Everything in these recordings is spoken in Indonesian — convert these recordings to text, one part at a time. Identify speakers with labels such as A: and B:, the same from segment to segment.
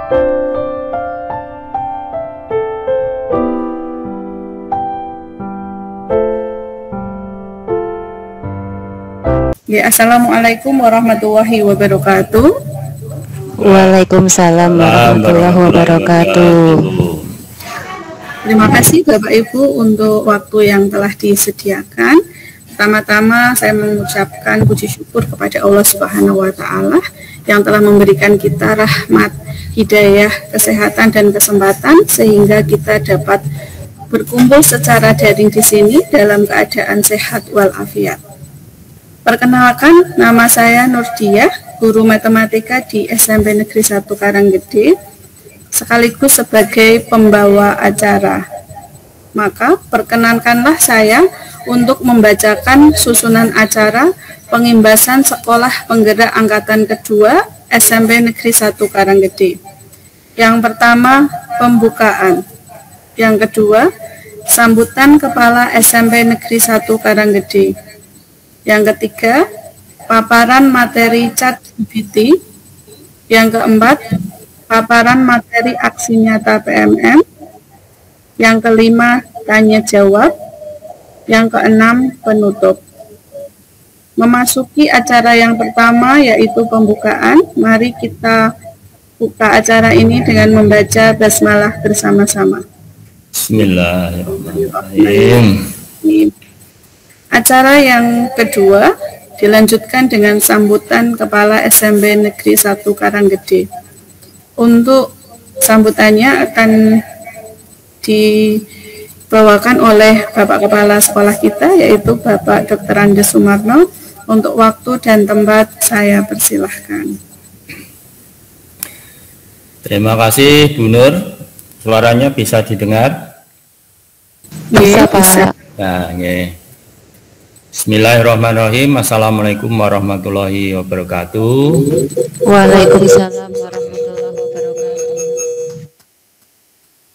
A: Ya, Assalamualaikum warahmatullahi wabarakatuh.
B: Waalaikumsalam warahmatullahi wabarakatuh.
A: Terima kasih Bapak Ibu untuk waktu yang telah disediakan. Pertama-tama saya mengucapkan puji syukur kepada Allah Subhanahu wa taala yang telah memberikan kita rahmat, hidayah, kesehatan dan kesempatan sehingga kita dapat berkumpul secara daring di sini dalam keadaan sehat walafiat. Perkenalkan, nama saya Nurdiah, guru matematika di SMP Negeri 1 Karanggede, sekaligus sebagai pembawa acara. Maka, perkenankanlah saya untuk membacakan susunan acara pengimbasan Sekolah Penggerak Angkatan Kedua SMP Negeri 1 Karanggede. Yang pertama, pembukaan. Yang kedua, sambutan Kepala SMP Negeri 1 Karanggede. Yang ketiga, paparan materi ChatGPT. Yang keempat, paparan materi aksi nyata PMM. Yang kelima, tanya jawab. Yang keenam, penutup. Memasuki acara yang pertama yaitu pembukaan, mari kita buka acara ini dengan membaca basmalah bersama-sama.
C: Bismillahirrahmanirrahim.
A: Acara yang kedua dilanjutkan dengan sambutan Kepala SMP Negeri 1 Karanggede. Untuk sambutannya akan dibawakan oleh Bapak Kepala Sekolah kita, yaitu Bapak Dr. Andes Sumarno. Untuk waktu dan tempat saya persilahkan.
C: Terima kasih Bu Nur. Suaranya bisa didengar?
B: Bisa, Pak.
C: Nah, ya. Bismillahirrahmanirrahim. Assalamualaikum warahmatullahi wabarakatuh.
B: Waalaikumsalam warahmatullahi wabarakatuh.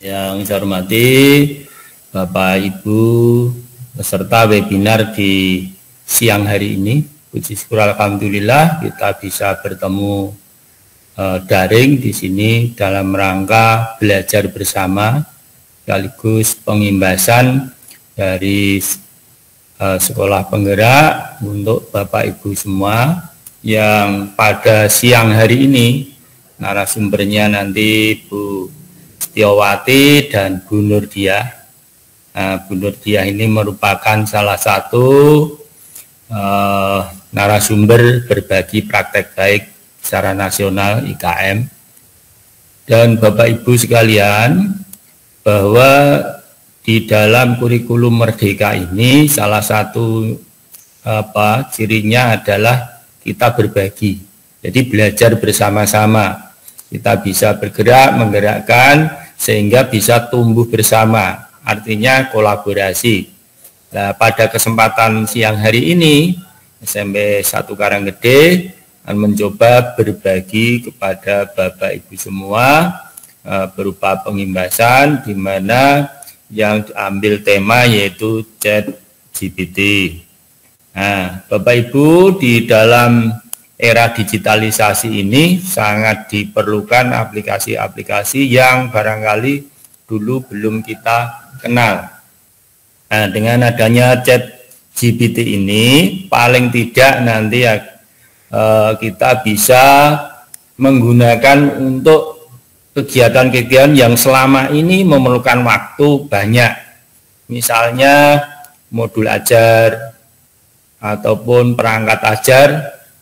C: Yang saya hormati Bapak Ibu peserta webinar di siang hari ini. Puji syukur alhamdulillah kita bisa bertemu daring di sini dalam rangka belajar bersama sekaligus pengimbasan dari Sekolah Penggerak untuk Bapak Ibu semua yang pada siang hari ini narasumbernya nanti Bu Setiawati dan Bu Nurdiah. Bu Nurdiah ini merupakan salah satu narasumber berbagi praktek baik secara nasional IKM. Dan Bapak Ibu sekalian, bahwa di dalam kurikulum Merdeka ini salah satu cirinya adalah kita berbagi. Jadi belajar bersama-sama. Kita bisa bergerak, menggerakkan sehingga bisa tumbuh bersama. Artinya kolaborasi. Nah, pada kesempatan siang hari ini SMP 1 Karanggede akan mencoba berbagi kepada Bapak Ibu semua berupa pengimbasan di mana yang diambil tema yaitu ChatGPT. Nah, Bapak Ibu, di dalam era digitalisasi ini sangat diperlukan aplikasi-aplikasi yang barangkali dulu belum kita kenal. Nah, dengan adanya ChatGPT ini paling tidak nanti kita bisa menggunakan untuk kegiatan-kegiatan yang selama ini memerlukan waktu banyak, misalnya modul ajar ataupun perangkat ajar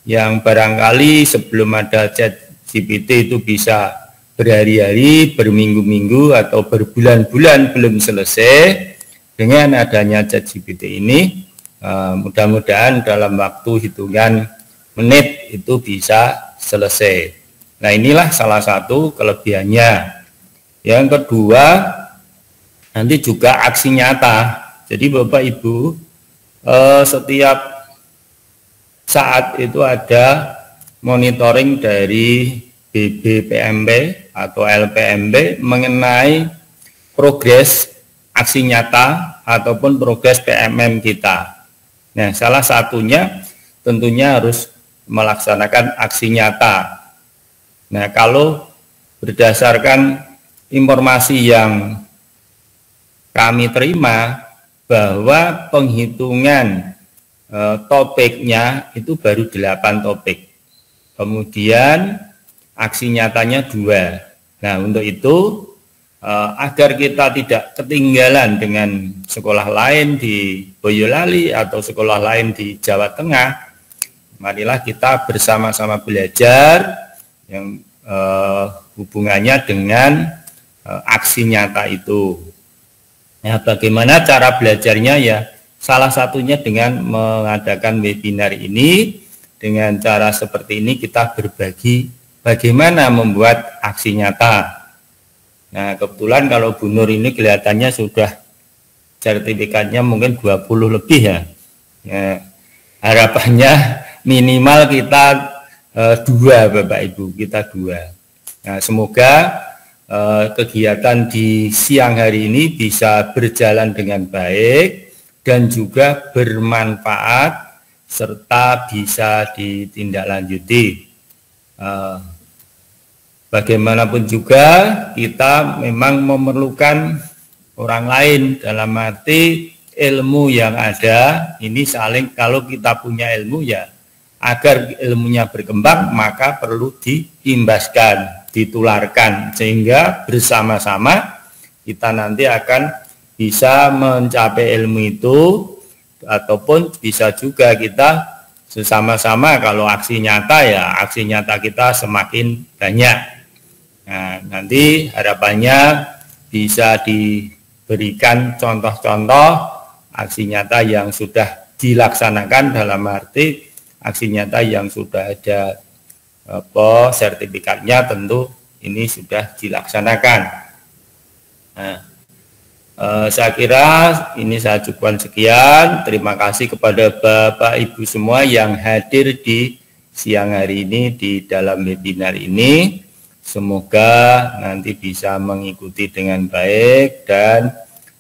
C: yang barangkali sebelum ada ChatGPT itu bisa berhari-hari, berminggu-minggu atau berbulan-bulan belum selesai. Dengan adanya ChatGPT ini mudah-mudahan dalam waktu hitungan menit itu bisa selesai. Nah, inilah salah satu kelebihannya. Yang kedua, nanti juga aksi nyata. Jadi Bapak Ibu, setiap saat itu ada monitoring dari BBPMB atau LPMB mengenai progres aksi nyata ataupun progres PMM kita. Nah, salah satunya tentunya harus melaksanakan aksi nyata. Nah, kalau berdasarkan informasi yang kami terima bahwa penghitungan topiknya itu baru 8 topik. Kemudian aksi nyatanya 2. Nah, untuk itu agar kita tidak ketinggalan dengan sekolah lain di Boyolali atau sekolah lain di Jawa Tengah, marilah kita bersama-sama belajar yang hubungannya dengan aksi nyata itu. Nah, bagaimana cara belajarnya ya? Salah satunya dengan mengadakan webinar ini. Dengan cara seperti ini kita berbagi bagaimana membuat aksi nyata. Nah, kebetulan kalau Bu Nur ini kelihatannya sudah sertifikatnya mungkin 20 lebih ya. Ya, harapannya minimal kita 2 Bapak Ibu, kita 2. Nah, semoga kegiatan di siang hari ini bisa berjalan dengan baik dan juga bermanfaat serta bisa ditindaklanjuti. Bagaimanapun juga kita memang memerlukan orang lain, dalam arti ilmu yang ada ini saling, kalau kita punya ilmu ya agar ilmunya berkembang maka perlu diimbaskan, ditularkan, sehingga bersama-sama kita nanti akan bisa mencapai ilmu itu, ataupun bisa juga kita sesama-sama kalau aksi nyata ya aksi nyata kita semakin banyak. Nah, nanti harapannya bisa diberikan contoh-contoh aksi nyata yang sudah dilaksanakan, dalam arti aksi nyata yang sudah ada sertifikatnya, tentu ini sudah dilaksanakan. Nah, saya kira ini saya cukupkan sekian. Terima kasih kepada Bapak Ibu semua yang hadir di siang hari ini di dalam webinar ini. Semoga nanti bisa mengikuti dengan baik dan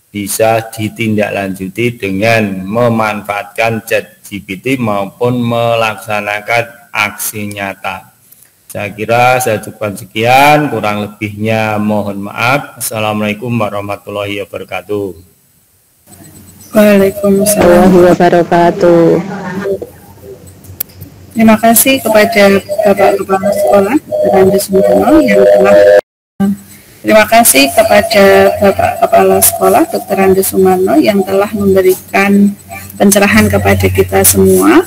C: bisa ditindaklanjuti dengan memanfaatkan ChatGPT maupun melaksanakan aksi nyata. Saya kira saya cukupkan sekian, kurang lebihnya mohon maaf. Assalamualaikum warahmatullahi wabarakatuh.
A: Waalaikumsalam
B: warahmatullahi wabarakatuh.
A: Terima kasih kepada Bapak Kepala Sekolah Dr. Sumarno yang telah Terima kasih kepada Bapak Kepala Sekolah Dr. Andi Sumarno yang telah memberikan pencerahan kepada kita semua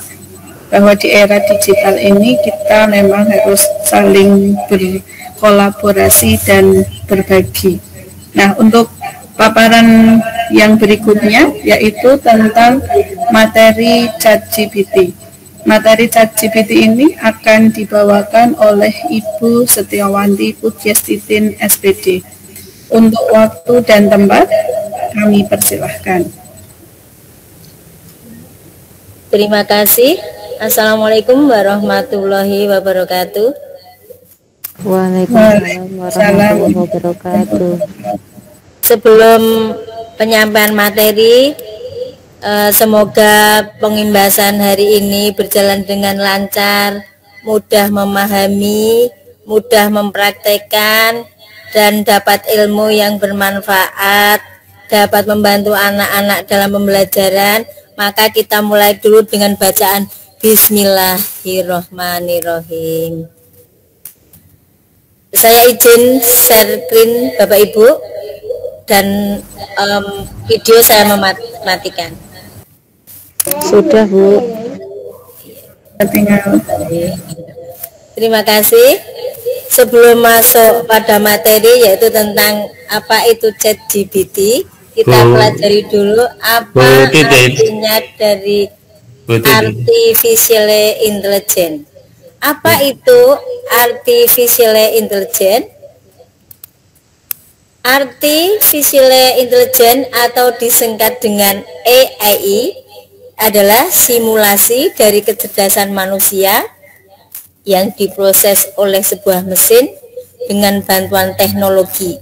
A: bahwa di era digital ini kita memang harus saling berkolaborasi dan berbagi. Nah, untuk paparan yang berikutnya yaitu tentang materi ChatGPT. Materi ChatGPT ini akan dibawakan oleh Ibu Setiawanti Pujastuti SPD. Untuk waktu dan tempat kami persilahkan.
D: Terima kasih. Assalamualaikum warahmatullahi wabarakatuh.
B: Waalaikumsalam warahmatullahi wabarakatuh.
D: Sebelum penyampaian materi, semoga pengimbasan hari ini berjalan dengan lancar, mudah memahami, mudah mempraktekkan, dan dapat ilmu yang bermanfaat, dapat membantu anak-anak dalam pembelajaran. Maka kita mulai dulu dengan bacaan Bismillahirrohmanirrohim. Saya izin share screen Bapak Ibu dan video saya mematikan.
B: Sudah, Bu.
A: Tinggal.
D: Terima kasih. Sebelum masuk pada materi yaitu tentang apa itu ChatGPT, kita pelajari dulu apa artinya dari artificial intelligence. Apa itu artificial intelligence? Artificial intelligence atau disingkat dengan AI adalah simulasi dari kecerdasan manusia yang diproses oleh sebuah mesin dengan bantuan teknologi.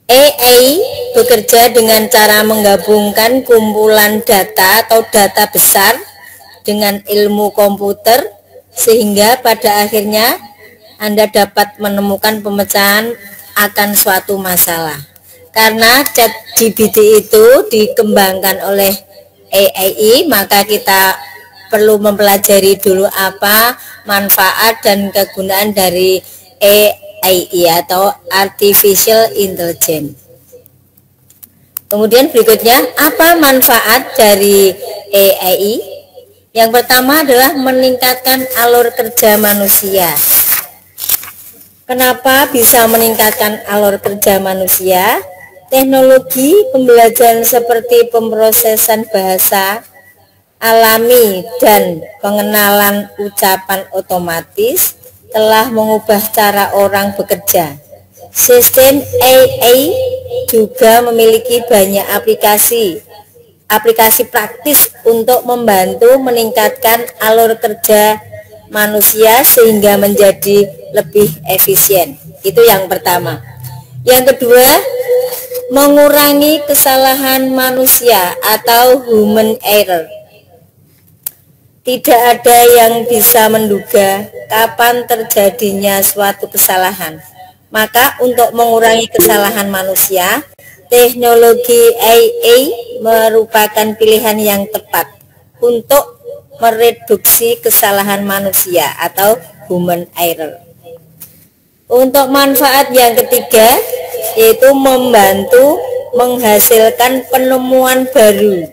D: AI bekerja dengan cara menggabungkan kumpulan data atau data besar dengan ilmu komputer, sehingga pada akhirnya Anda dapat menemukan pemecahan akan suatu masalah. Karena ChatGPT itu dikembangkan oleh AI, maka kita perlu mempelajari dulu apa manfaat dan kegunaan dari AI atau Artificial Intelligence. Kemudian berikutnya, apa manfaat dari AI? Yang pertama adalah meningkatkan alur kerja manusia. Kenapa bisa meningkatkan alur kerja manusia? Teknologi pembelajaran seperti pemrosesan bahasa alami dan pengenalan ucapan otomatis telah mengubah cara orang bekerja. Sistem AI juga memiliki banyak aplikasi praktis untuk membantu meningkatkan alur kerja manusia sehingga menjadi lebih efisien. Itu yang pertama. Yang kedua, mengurangi kesalahan manusia atau human error. Tidak ada yang bisa menduga kapan terjadinya suatu kesalahan. Maka untuk mengurangi kesalahan manusia, teknologi AI merupakan pilihan yang tepat untuk mereduksi kesalahan manusia atau human error. Untuk manfaat yang ketiga, yaitu membantu menghasilkan penemuan baru.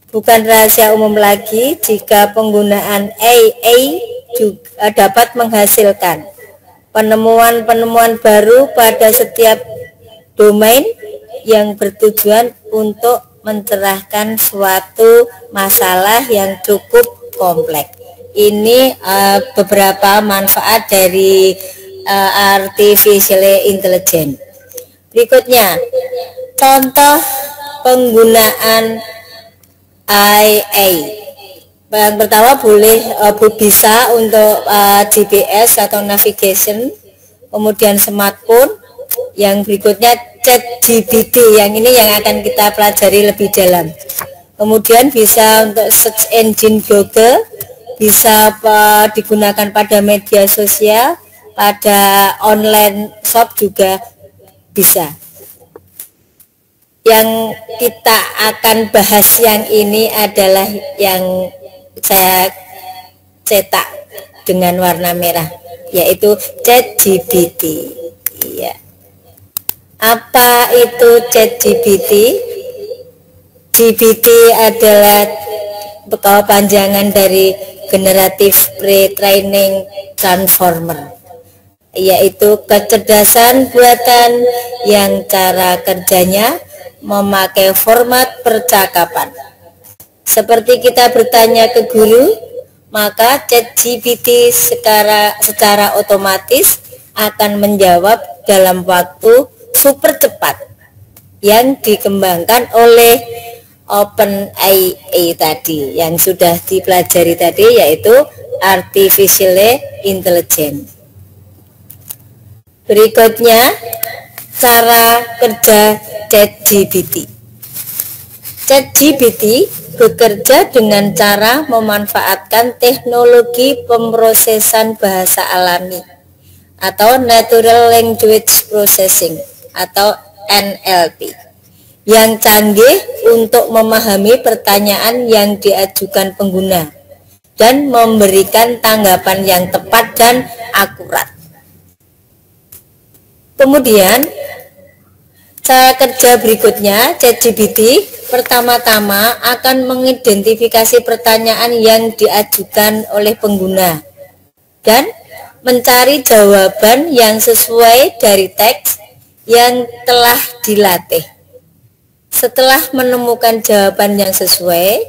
D: Bukan rahasia umum lagi jika penggunaan AI juga dapat menghasilkan penemuan-penemuan baru pada setiap domain yang bertujuan untuk mencerahkan suatu masalah yang cukup kompleks. Ini beberapa manfaat dari Artificial Intelligence. Berikutnya, contoh penggunaan AI. Yang pertama bisa untuk GPS atau navigation, kemudian smartphone. Yang berikutnya ChatGPT, yang ini yang akan kita pelajari lebih dalam. Kemudian bisa untuk search engine Google, bisa digunakan pada media sosial, pada online shop juga bisa. Yang kita akan bahas yang ini adalah yang saya cetak dengan warna merah, yaitu ChatGPT. Iya. Apa itu ChatGPT? GPT adalah kepanjangan dari Generative Pre-training Transformer, yaitu kecerdasan buatan yang cara kerjanya memakai format percakapan. Seperti kita bertanya ke guru, maka ChatGPT secara otomatis akan menjawab dalam waktu super cepat yang dikembangkan oleh OpenAI tadi, yang sudah dipelajari tadi, yaitu Artificial Intelligence. Berikutnya, cara kerja ChatGPT. ChatGPT bekerja dengan cara memanfaatkan teknologi pemrosesan bahasa alami atau Natural Language Processing atau NLP yang canggih untuk memahami pertanyaan yang diajukan pengguna dan memberikan tanggapan yang tepat dan akurat. Kemudian cara kerja berikutnya, ChatGPT pertama-tama akan mengidentifikasi pertanyaan yang diajukan oleh pengguna dan mencari jawaban yang sesuai dari teks yang telah dilatih. Setelah menemukan jawaban yang sesuai,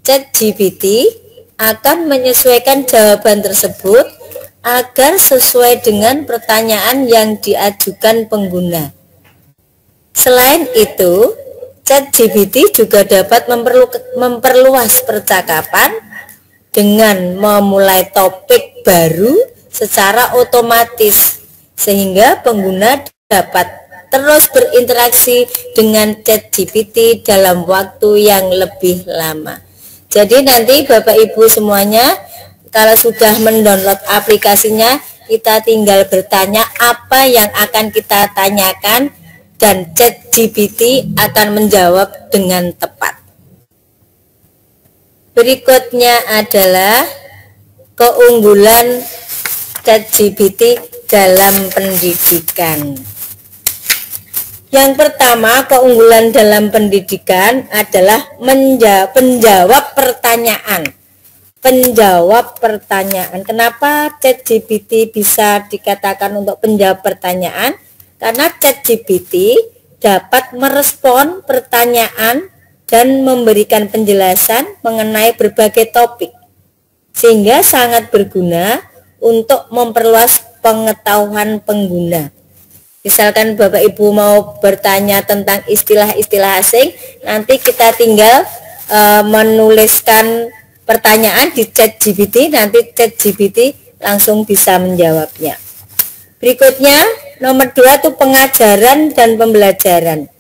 D: ChatGPT akan menyesuaikan jawaban tersebut agar sesuai dengan pertanyaan yang diajukan pengguna. Selain itu, ChatGPT juga dapat memperluas percakapan dengan memulai topik baru secara otomatis, sehingga pengguna dapat terus berinteraksi dengan ChatGPT dalam waktu yang lebih lama. Jadi nanti Bapak Ibu semuanya, kalau sudah mendownload aplikasinya, kita tinggal bertanya apa yang akan kita tanyakan dan ChatGPT akan menjawab dengan tepat. Berikutnya adalah keunggulan ChatGPT dalam pendidikan. Yang pertama, keunggulan dalam pendidikan adalah menjawab pertanyaan. Penjawab pertanyaan. Kenapa ChatGPT bisa dikatakan untuk penjawab pertanyaan? Karena ChatGPT dapat merespon pertanyaan dan memberikan penjelasan mengenai berbagai topik, sehingga sangat berguna untuk memperluas pengetahuan pengguna. Misalkan Bapak Ibu mau bertanya tentang istilah-istilah asing, nanti kita tinggal menuliskan pertanyaan di ChatGPT, nanti ChatGPT langsung bisa menjawabnya. Berikutnya, nomor 2 itu pengajaran dan pembelajaran.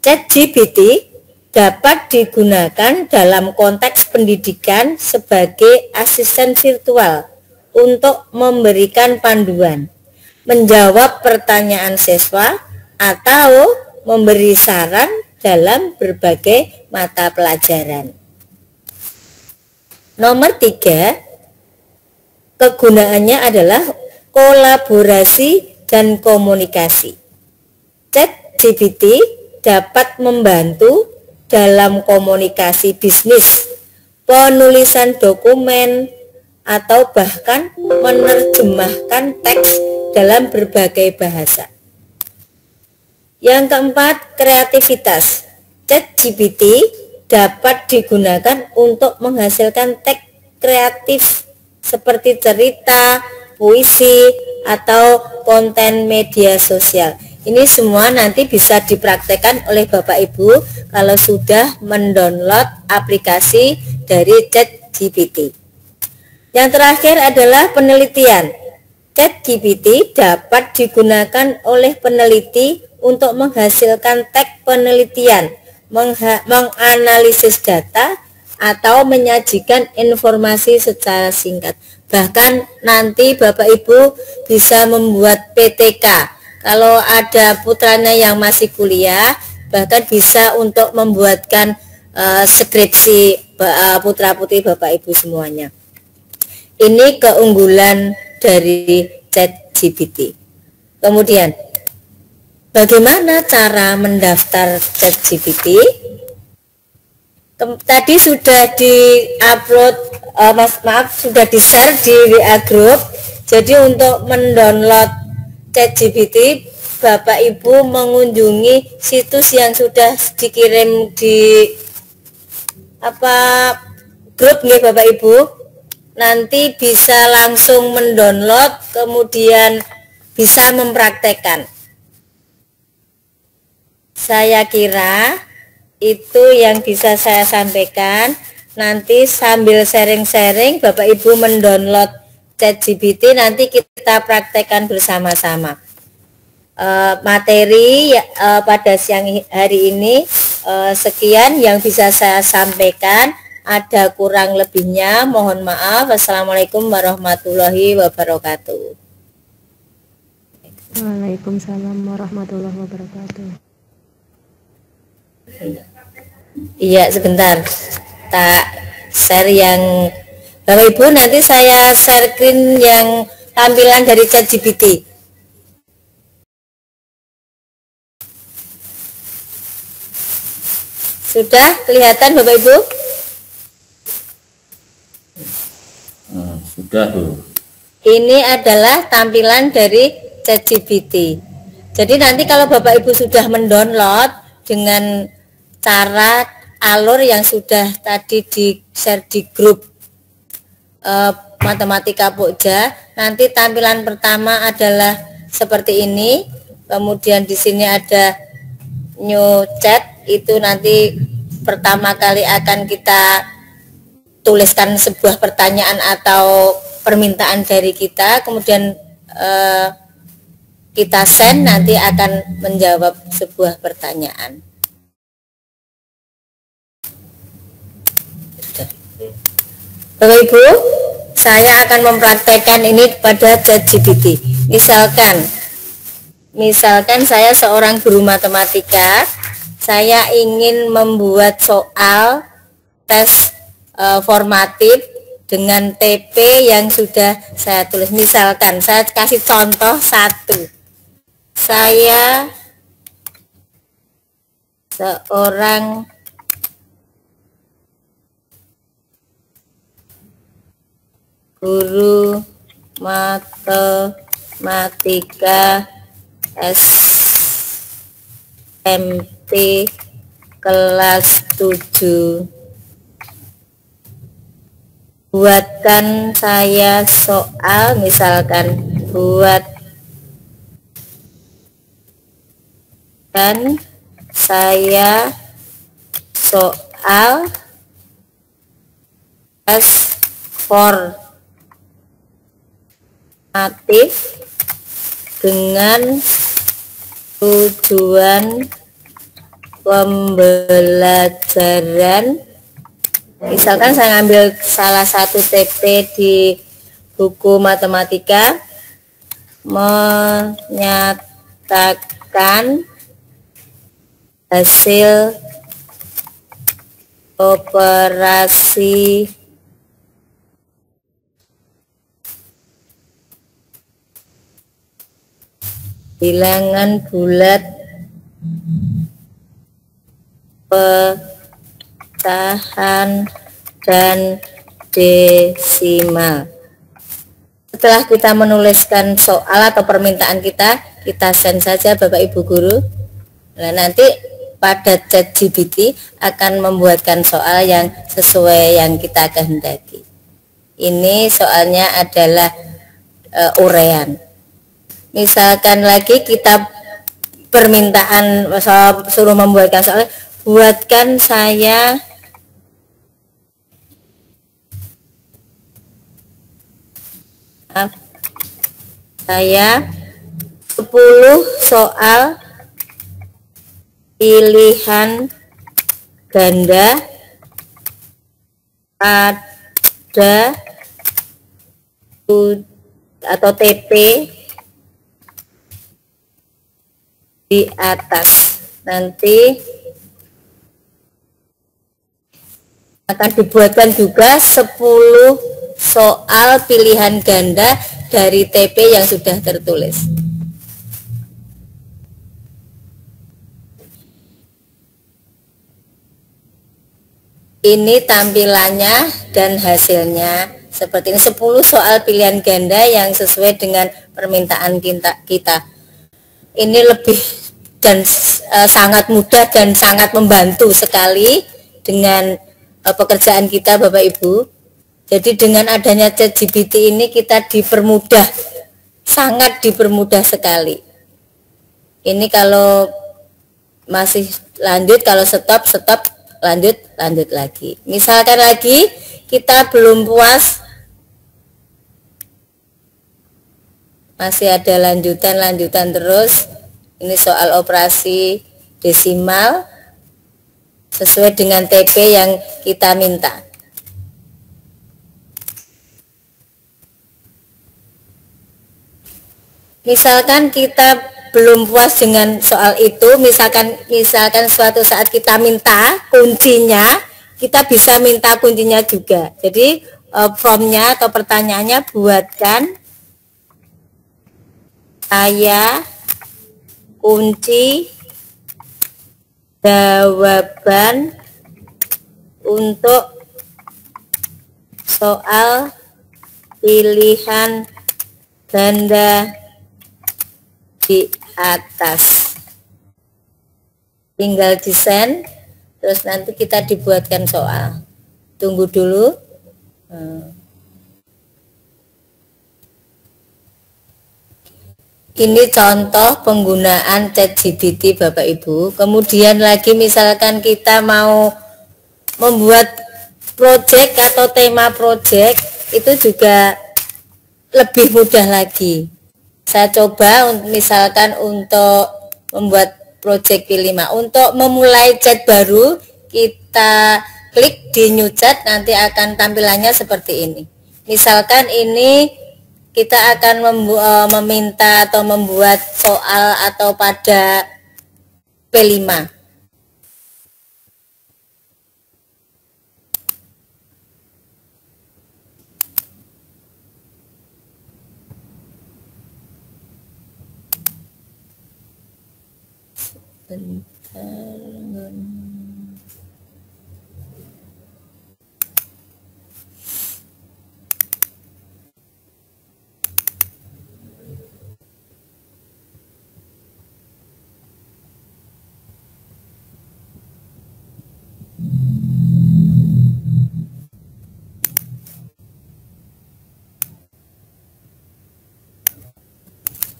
D: ChatGPT dapat digunakan dalam konteks pendidikan sebagai asisten virtual untuk memberikan panduan, menjawab pertanyaan siswa, atau memberi saran dalam berbagai mata pelajaran. Nomor 3, kegunaannya adalah kolaborasi dan komunikasi. ChatGPT dapat membantu dalam komunikasi bisnis, penulisan dokumen, atau bahkan menerjemahkan teks dalam berbagai bahasa. Yang keempat, kreativitas. ChatGPT dapat digunakan untuk menghasilkan teks kreatif seperti cerita, puisi, atau konten media sosial. Ini semua nanti bisa dipraktekkan oleh Bapak Ibu kalau sudah mendownload aplikasi dari ChatGPT. Yang terakhir adalah penelitian. ChatGPT dapat digunakan oleh peneliti untuk menghasilkan teks penelitian, menganalisis data, atau menyajikan informasi secara singkat. Bahkan nanti Bapak Ibu bisa membuat PTK. Kalau ada putranya yang masih kuliah, bahkan bisa untuk membuatkan skripsi putra-putri Bapak Ibu semuanya. Ini keunggulan dari ChatGPT. Kemudian, bagaimana cara mendaftar ChatGPT? Tadi sudah di-upload, sudah di-share di WA Group. Jadi untuk mendownload ChatGPT, Bapak Ibu mengunjungi situs yang sudah dikirim di grup nih Bapak Ibu. Nanti bisa langsung mendownload, kemudian bisa mempraktekkan. Saya kira itu yang bisa saya sampaikan. Nanti sambil sharing-sharing Bapak Ibu mendownload ChatGPT, nanti kita praktekkan bersama-sama. Materi pada siang hari ini sekian yang bisa saya sampaikan. Ada kurang lebihnya mohon maaf. Wassalamualaikum warahmatullahi wabarakatuh.
B: Waalaikumsalam warahmatullahi wabarakatuh.
D: Iya, sebentar. Tak share yang Bapak Ibu, nanti saya share screen yang tampilan dari ChatGPT. Sudah kelihatan Bapak Ibu?
C: Sudah, Bu.
D: Ini adalah tampilan dari ChatGPT. Jadi nanti kalau Bapak Ibu sudah mendownload dengan cara alur yang sudah tadi di-share di grup Matematika Pokja, nanti tampilan pertama adalah seperti ini. Kemudian di sini ada new chat, itu nanti pertama kali akan kita tuliskan sebuah pertanyaan atau permintaan dari kita, kemudian kita send, nanti akan menjawab sebuah pertanyaan. Bapak Ibu, saya akan mempraktekkan ini pada ChatGPT. Misalkan saya seorang guru matematika, saya ingin membuat soal tes formatif dengan TP yang sudah saya tulis. Misalkan saya kasih contoh satu. Saya seorang guru matematika SMP kelas 7. Buatkan saya soal, misalkan buatkan saya soal tes formatif dengan tujuan pembelajaran. Misalkan saya ngambil salah satu TP di buku matematika, menyatakan hasil operasi bilangan bulat pecahan dan desimal. Setelah kita menuliskan soal atau permintaan kita send saja Bapak Ibu Guru. Nah, nanti pada ChatGPT akan membuatkan soal yang sesuai yang kita kehendaki. Ini soalnya adalah uraian. Misalkan lagi kita permintaan suruh membuatkan soal, buatkan saya saya 10 soal pilihan ganda pada atau TP di atas. Nanti akan dibuatkan juga 10 soal pilihan ganda dari TP yang sudah tertulis. Ini tampilannya dan hasilnya seperti ini, 10 soal pilihan ganda yang sesuai dengan permintaan kita. Ini lebih dan sangat mudah dan sangat membantu sekali dengan pekerjaan kita Bapak Ibu. Jadi dengan adanya ChatGPT ini kita dipermudah, sangat dipermudah sekali. Ini kalau masih lanjut, kalau stop, lanjut lagi. Misalkan lagi kita belum puas, masih ada lanjutan terus. Ini soal operasi desimal sesuai dengan TP yang kita minta. Misalkan kita belum puas dengan soal itu, misalkan suatu saat kita minta kuncinya, kita bisa minta kuncinya juga. Jadi formnya atau pertanyaannya, buatkan saya kunci jawaban untuk soal pilihan ganda di atas. Tinggal desain, terus nanti kita dibuatkan soal. Tunggu dulu. Ini contoh penggunaan ChatGPT Bapak Ibu. Kemudian lagi misalkan kita mau membuat project atau tema project, itu juga lebih mudah lagi. Saya coba misalkan untuk membuat project P5. Untuk memulai chat baru, kita klik di new chat, nanti akan tampilannya seperti ini. Misalkan ini kita akan meminta atau membuat soal atau pada P5.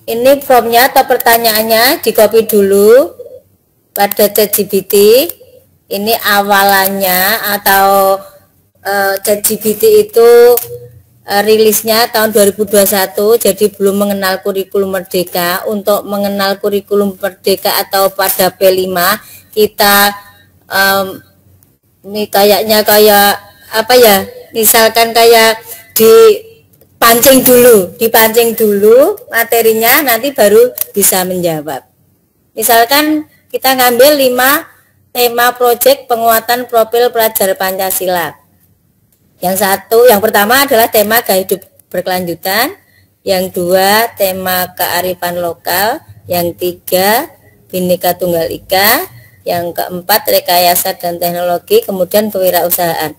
D: Ini formnya atau pertanyaannya di copy dulu pada ChatGPT. Ini awalannya atau ChatGPT itu rilisnya tahun 2021, jadi belum mengenal kurikulum merdeka. Untuk mengenal kurikulum merdeka atau pada P5 kita ini kayaknya kayak apa ya, misalkan kayak dipancing dulu materinya, nanti baru bisa menjawab. Misalkan kita ngambil 5 tema proyek penguatan profil pelajar Pancasila. Yang pertama adalah tema gaya hidup berkelanjutan, yang 2 tema kearifan lokal, yang 3 Bhinneka Tunggal Ika, yang keempat rekayasa dan teknologi, kemudian kewirausahaan.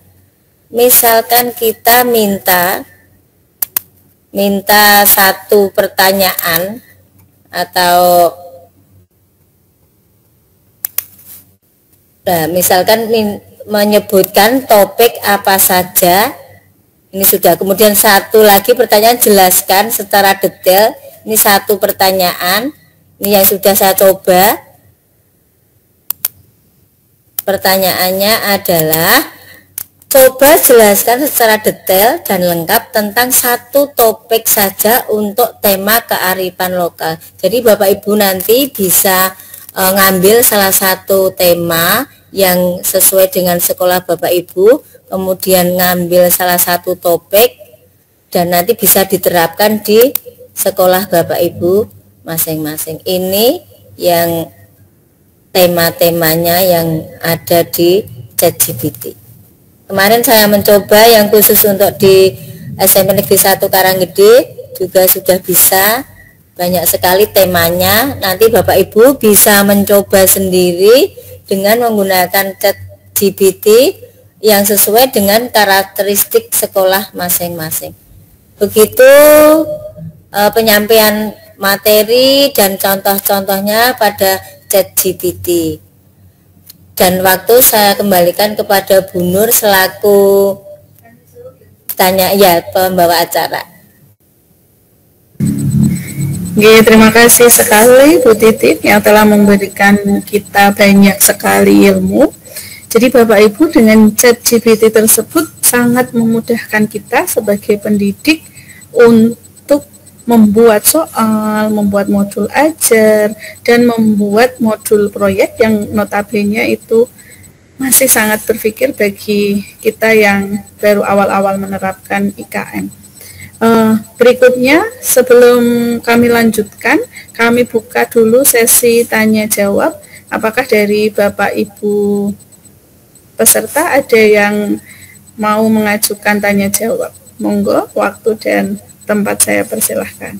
D: Misalkan kita minta satu pertanyaan atau misalkan menyebutkan topik apa saja, ini sudah. Kemudian satu lagi pertanyaan, jelaskan secara detail. Ini satu pertanyaan, ini yang sudah saya coba. Pertanyaannya adalah, coba jelaskan secara detail dan lengkap tentang satu topik saja untuk tema kearifan lokal. Jadi Bapak Ibu nanti bisa ngambil salah satu tema yang sesuai dengan sekolah Bapak Ibu, kemudian ngambil salah satu topik dan nanti bisa diterapkan di sekolah Bapak Ibu masing-masing. Ini yang tema-temanya yang ada di ChatGPT. Kemarin saya mencoba yang khusus untuk di SMP Negeri 1 Karanggede, juga sudah bisa. Banyak sekali temanya. Nanti Bapak Ibu bisa mencoba sendiri dengan menggunakan ChatGPT yang sesuai dengan karakteristik sekolah masing-masing. Begitu penyampaian materi dan contoh-contohnya pada ChatGPT. Dan waktu saya kembalikan kepada Bu Nur selaku pembawa acara.
A: Terima kasih sekali Bu Titik yang telah memberikan kita banyak sekali ilmu. Jadi Bapak Ibu, dengan ChatGPT tersebut sangat memudahkan kita sebagai pendidik untuk membuat soal, membuat modul ajar, dan membuat modul proyek yang notabene itu masih sangat berpikir bagi kita yang baru awal-awal menerapkan IKN. Berikutnya, sebelum kami lanjutkan, kami buka dulu sesi tanya jawab. Apakah dari Bapak Ibu peserta ada yang mau mengajukan tanya jawab? Monggo, waktu dan tempat saya persilahkan.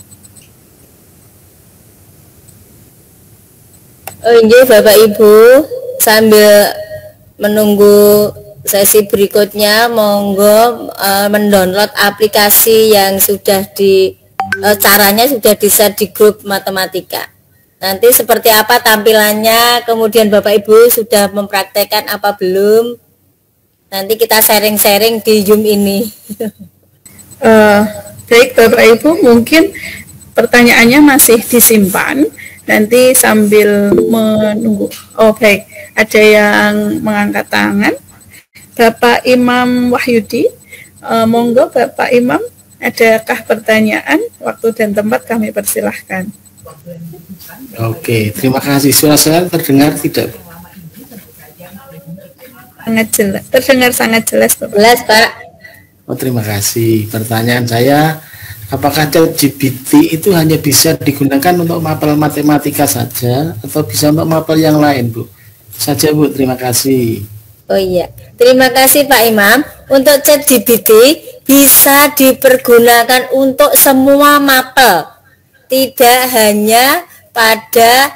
D: Ini Bapak Ibu, sambil menunggu sesi berikutnya, monggo mendownload aplikasi yang sudah caranya sudah di-share di grup matematika. Nanti seperti apa tampilannya, kemudian Bapak Ibu sudah mempraktekkan apa belum, nanti kita sharing-sharing di Zoom ini.
A: Baik Bapak Ibu, mungkin pertanyaannya masih disimpan, nanti sambil menunggu. Oh baik, ada yang mengangkat tangan. Bapak Imam Wahyudi, monggo Bapak Imam, adakah pertanyaan? Waktu dan tempat kami persilahkan.
E: Oke, terima kasih. Suara saya terdengar tidak?
A: Sangat jelas, terdengar sangat jelas Bapak.
D: Jelas Pak.
E: Oh, terima kasih. Pertanyaan saya, apakah ChatGPT itu hanya bisa digunakan untuk mapel matematika saja atau bisa untuk mapel yang lain, Bu? Saja, Bu. Terima kasih.
D: Oh iya, terima kasih Pak Imam. Untuk ChatGPT bisa dipergunakan untuk semua mapel, tidak hanya pada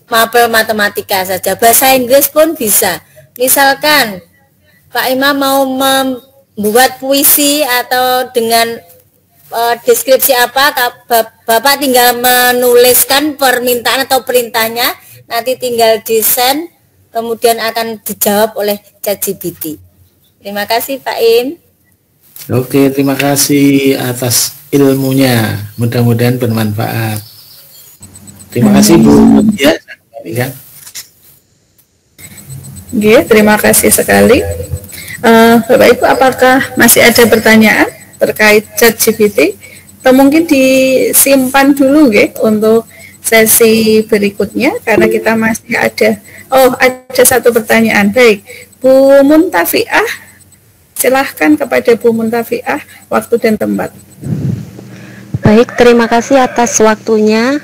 D: mapel matematika saja. Bahasa Inggris pun bisa. Misalkan Pak Imam mau membuat puisi atau dengan deskripsi apa, Bapak tinggal menuliskan permintaan atau perintahnya, nanti tinggal di-send, kemudian akan dijawab oleh ChatGPT. Terima kasih Pak Im.
E: Oke, terima kasih atas ilmunya. Mudah-mudahan bermanfaat. Terima kasih Bu. Ya,
A: Oke, terima kasih sekali. Bapak Ibu, apakah masih ada pertanyaan terkait ChatGPT? Atau mungkin disimpan dulu untuk sesi berikutnya karena kita masih ada. Oh, ada satu pertanyaan. Baik, Bu Muntafiah, silahkan kepada Bu Muntafiah waktu dan tempat.
B: Baik, terima kasih atas waktunya.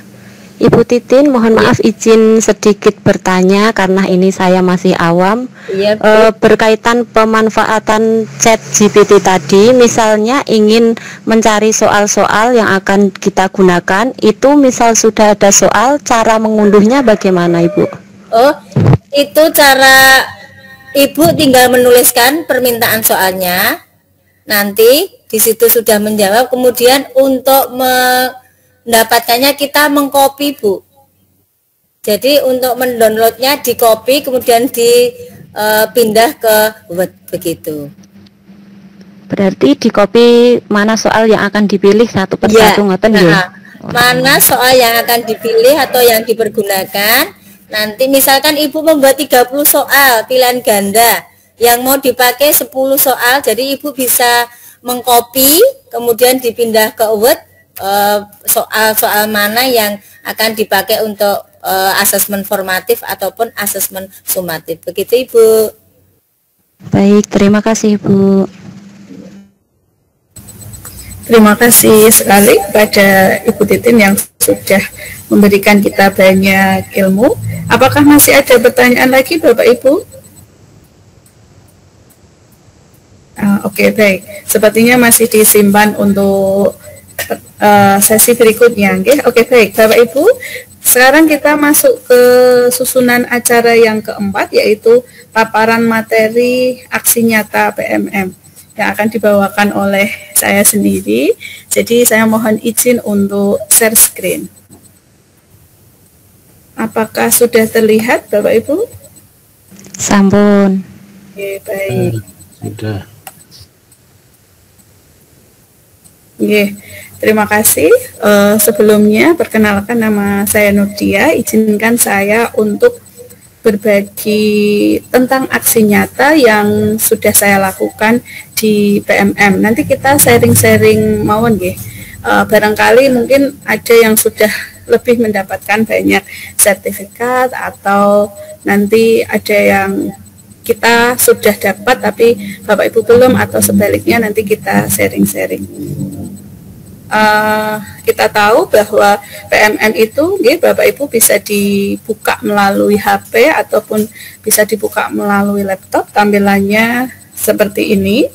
B: Ibu Titin, mohon maaf izin sedikit bertanya karena ini saya masih awam.
D: Iya,
B: berkaitan pemanfaatan ChatGPT tadi, misalnya ingin mencari soal-soal yang akan kita gunakan, itu misal sudah ada soal, cara mengunduhnya bagaimana Ibu?
D: Oh, itu cara Ibu tinggal menuliskan permintaan soalnya, nanti di situ sudah menjawab, kemudian untuk mendapatkannya kita mengcopy Bu. Jadi untuk mendownloadnya di copy kemudian dipindah ke Word begitu.
B: Berarti di copy mana soal yang akan dipilih satu persatu ngoten ya?
D: Mana soal yang akan dipilih atau yang dipergunakan. Nanti misalkan Ibu membuat 30 soal pilihan ganda yang mau dipakai 10 soal, jadi Ibu bisa mengcopy kemudian dipindah ke Word soal-soal mana yang akan dipakai untuk asesmen formatif ataupun asesmen sumatif. Begitu Ibu.
B: Baik, terima kasih Bu.
A: Terima kasih sekali kepada Ibu Titin yang sudah memberikan kita banyak ilmu. Apakah masih ada pertanyaan lagi Bapak Ibu? Oke, baik. Sepertinya masih disimpan untuk sesi berikutnya. Oke, baik Bapak Ibu. Sekarang kita masuk ke susunan acara yang keempat, yaitu paparan materi aksi nyata PMM yang akan dibawakan oleh saya sendiri. Jadi saya mohon izin untuk share screen. Apakah sudah terlihat Bapak Ibu?
B: Sampun.
A: Oke, baik.
E: Sudah.
A: Oke, terima kasih. Sebelumnya perkenalkan nama saya Nurdia. Izinkan saya untuk berbagi tentang aksi nyata yang sudah saya lakukan di PMM. Nanti kita sharing-sharing mawon nggih. Barangkali mungkin ada yang sudah lebih mendapatkan banyak sertifikat atau nanti ada yang kita sudah dapat tapi Bapak Ibu belum atau sebaliknya nanti kita sharing-sharing. Kita tahu bahwa PMM itu Bapak Ibu bisa dibuka melalui HP ataupun bisa dibuka melalui laptop, tampilannya seperti ini.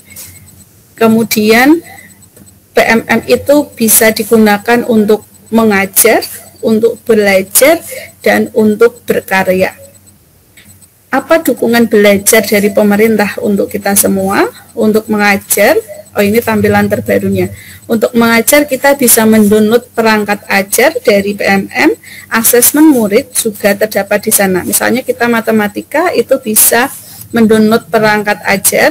A: Kemudian PMM itu bisa digunakan untuk mengajar, untuk belajar, dan untuk berkarya. Apa dukungan belajar dari pemerintah untuk kita semua? Untuk mengajar, ini tampilan terbarunya. Untuk mengajar kita bisa mendownload perangkat ajar dari PMM, asesmen murid juga terdapat di sana. Misalnya kita matematika itu bisa mendownload perangkat ajar.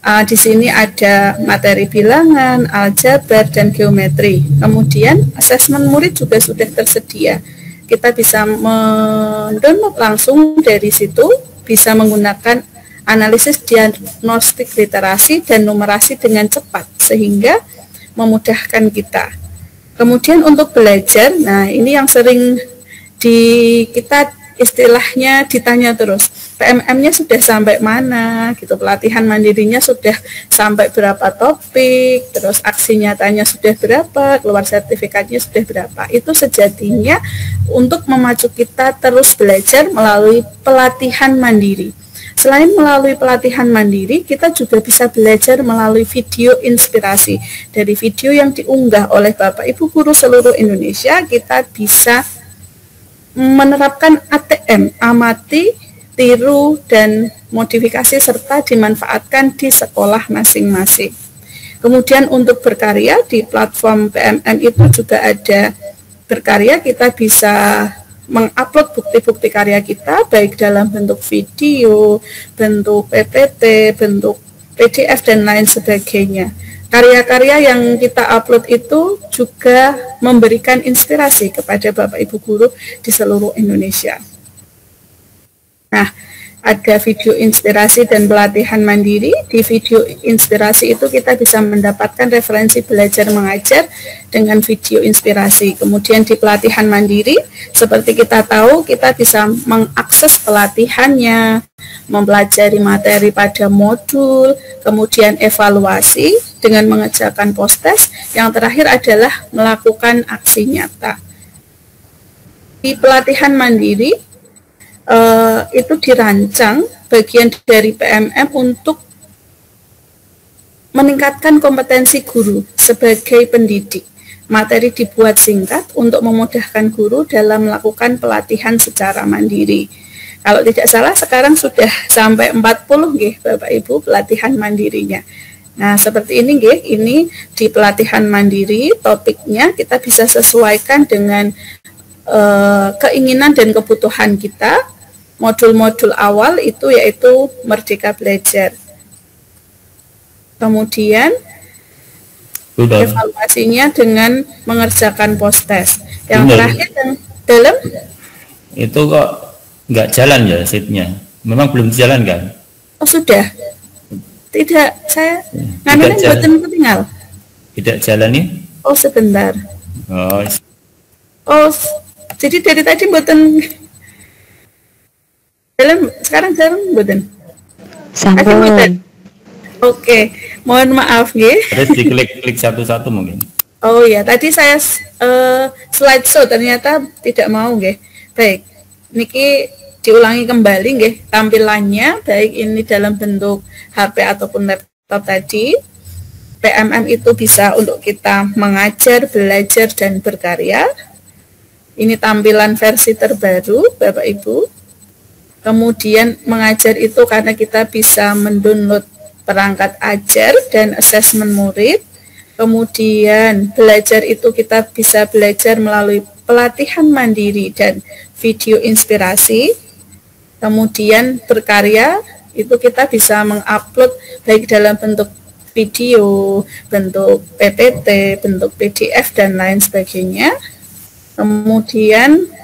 A: Di sini ada materi bilangan, aljabar, dan geometri. Kemudian asesmen murid juga sudah tersedia. Kita bisa mendownload langsung dari situ, bisa menggunakan analisis diagnostik literasi dan numerasi dengan cepat sehingga memudahkan kita. Kemudian untuk belajar, nah ini yang sering kita istilahnya ditanya terus, PMM-nya sudah sampai mana gitu, pelatihan mandirinya sudah sampai berapa topik, terus aksi nyatanya sudah berapa, keluar sertifikatnya sudah berapa. Itu sejatinya untuk memacu kita terus belajar melalui pelatihan mandiri. Selain melalui pelatihan mandiri, kita juga bisa belajar melalui video inspirasi. Dari video yang diunggah oleh Bapak Ibu guru seluruh Indonesia, kita bisa menerapkan ATM, amati, tiru, dan modifikasi serta dimanfaatkan di sekolah masing-masing. Kemudian untuk berkarya di platform PMM itu juga ada berkarya, kita bisa mengupload bukti-bukti karya kita baik dalam bentuk video, bentuk PPT, bentuk PDF, dan lain sebagainya. Karya-karya yang kita upload itu juga memberikan inspirasi kepada Bapak Ibu guru di seluruh Indonesia. Nah, ada video inspirasi dan pelatihan mandiri. Di video inspirasi itu kita bisa mendapatkan referensi belajar mengajar dengan video inspirasi. Kemudian di pelatihan mandiri, seperti kita tahu, kita bisa mengakses pelatihannya, mempelajari materi pada modul, kemudian evaluasi dengan mengerjakan post-test. Yang terakhir adalah melakukan aksi nyata. Di pelatihan mandiri, itu dirancang bagian dari PMM untuk meningkatkan kompetensi guru sebagai pendidik. Materi dibuat singkat untuk memudahkan guru dalam melakukan pelatihan secara mandiri. Kalau tidak salah sekarang sudah sampai 40 nggih Bapak Ibu pelatihan mandirinya. Nah, seperti ini nggih, ini di pelatihan mandiri topiknya kita bisa sesuaikan dengan keinginan dan kebutuhan kita. Modul-modul awal itu yaitu Merdeka Belajar. Kemudian evaluasinya dengan mengerjakan post-test. Yang terakhir dalam
C: itu kok nggak jalan ya sheet-nya? Memang belum jalan kan?
A: Oh sudah? Tidak, saya ngambilin buatan ketinggal. Tidak
C: jalan nih?
A: Oh sebentar.
C: Oh,
A: jadi dari tadi buatan sekarang buatan.
B: Sampun.
A: Oke, mohon maaf ya.
C: Terus diklik satu-satu mungkin.
A: Oh ya, tadi saya slideshow ternyata tidak mau nggih. Baik, niki diulangi kembali nggih tampilannya, baik ini dalam bentuk HP ataupun laptop tadi. PMM itu bisa untuk kita mengajar, belajar, dan berkarya. Ini tampilan versi terbaru, Bapak Ibu. Kemudian mengajar itu karena kita bisa mendownload perangkat ajar dan asesmen murid. Kemudian belajar itu kita bisa belajar melalui pelatihan mandiri dan video inspirasi. Kemudian berkarya itu kita bisa mengupload baik dalam bentuk video, bentuk PPT, bentuk PDF, dan lain sebagainya. Kemudian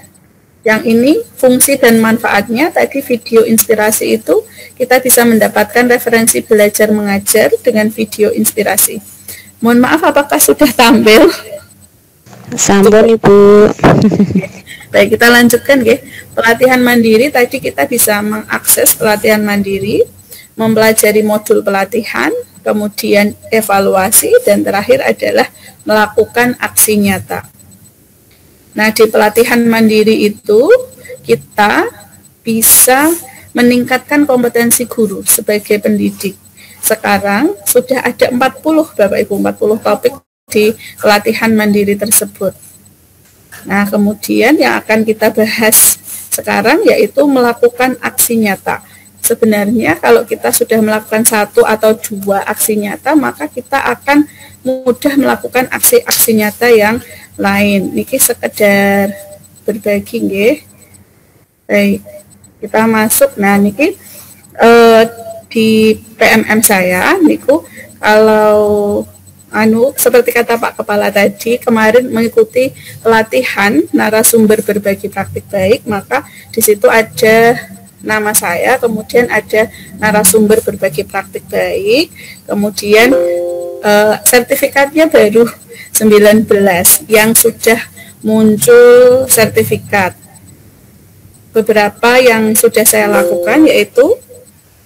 A: yang ini fungsi dan manfaatnya, tadi video inspirasi itu kita bisa mendapatkan referensi belajar mengajar dengan video inspirasi. Mohon maaf apakah sudah tampil?
B: Sampun Ibu.
A: Baik, kita lanjutkan ya. Pelatihan mandiri tadi kita bisa mengakses pelatihan mandiri, mempelajari modul pelatihan, kemudian evaluasi, dan terakhir adalah melakukan aksi nyata. Nah, di pelatihan mandiri itu kita bisa meningkatkan kompetensi guru sebagai pendidik. Sekarang sudah ada 40 Bapak Ibu, 40 topik di pelatihan mandiri tersebut. Nah, kemudian yang akan kita bahas sekarang yaitu melakukan aksi nyata. Sebenarnya kalau kita sudah melakukan 1 atau 2 aksi nyata, maka kita akan mudah melakukan aksi-aksi nyata yang lain. Niki sekedar berbagi nggih. Baik, kita masuk. Nah, niki di PMM saya niku kalau seperti kata Pak Kepala tadi, kemarin mengikuti pelatihan narasumber berbagi praktik baik, maka di situ ada nama saya, kemudian ada narasumber berbagi praktik baik, kemudian sertifikatnya baru 19 yang sudah muncul sertifikat. beberapa yang sudah saya lakukan, yaitu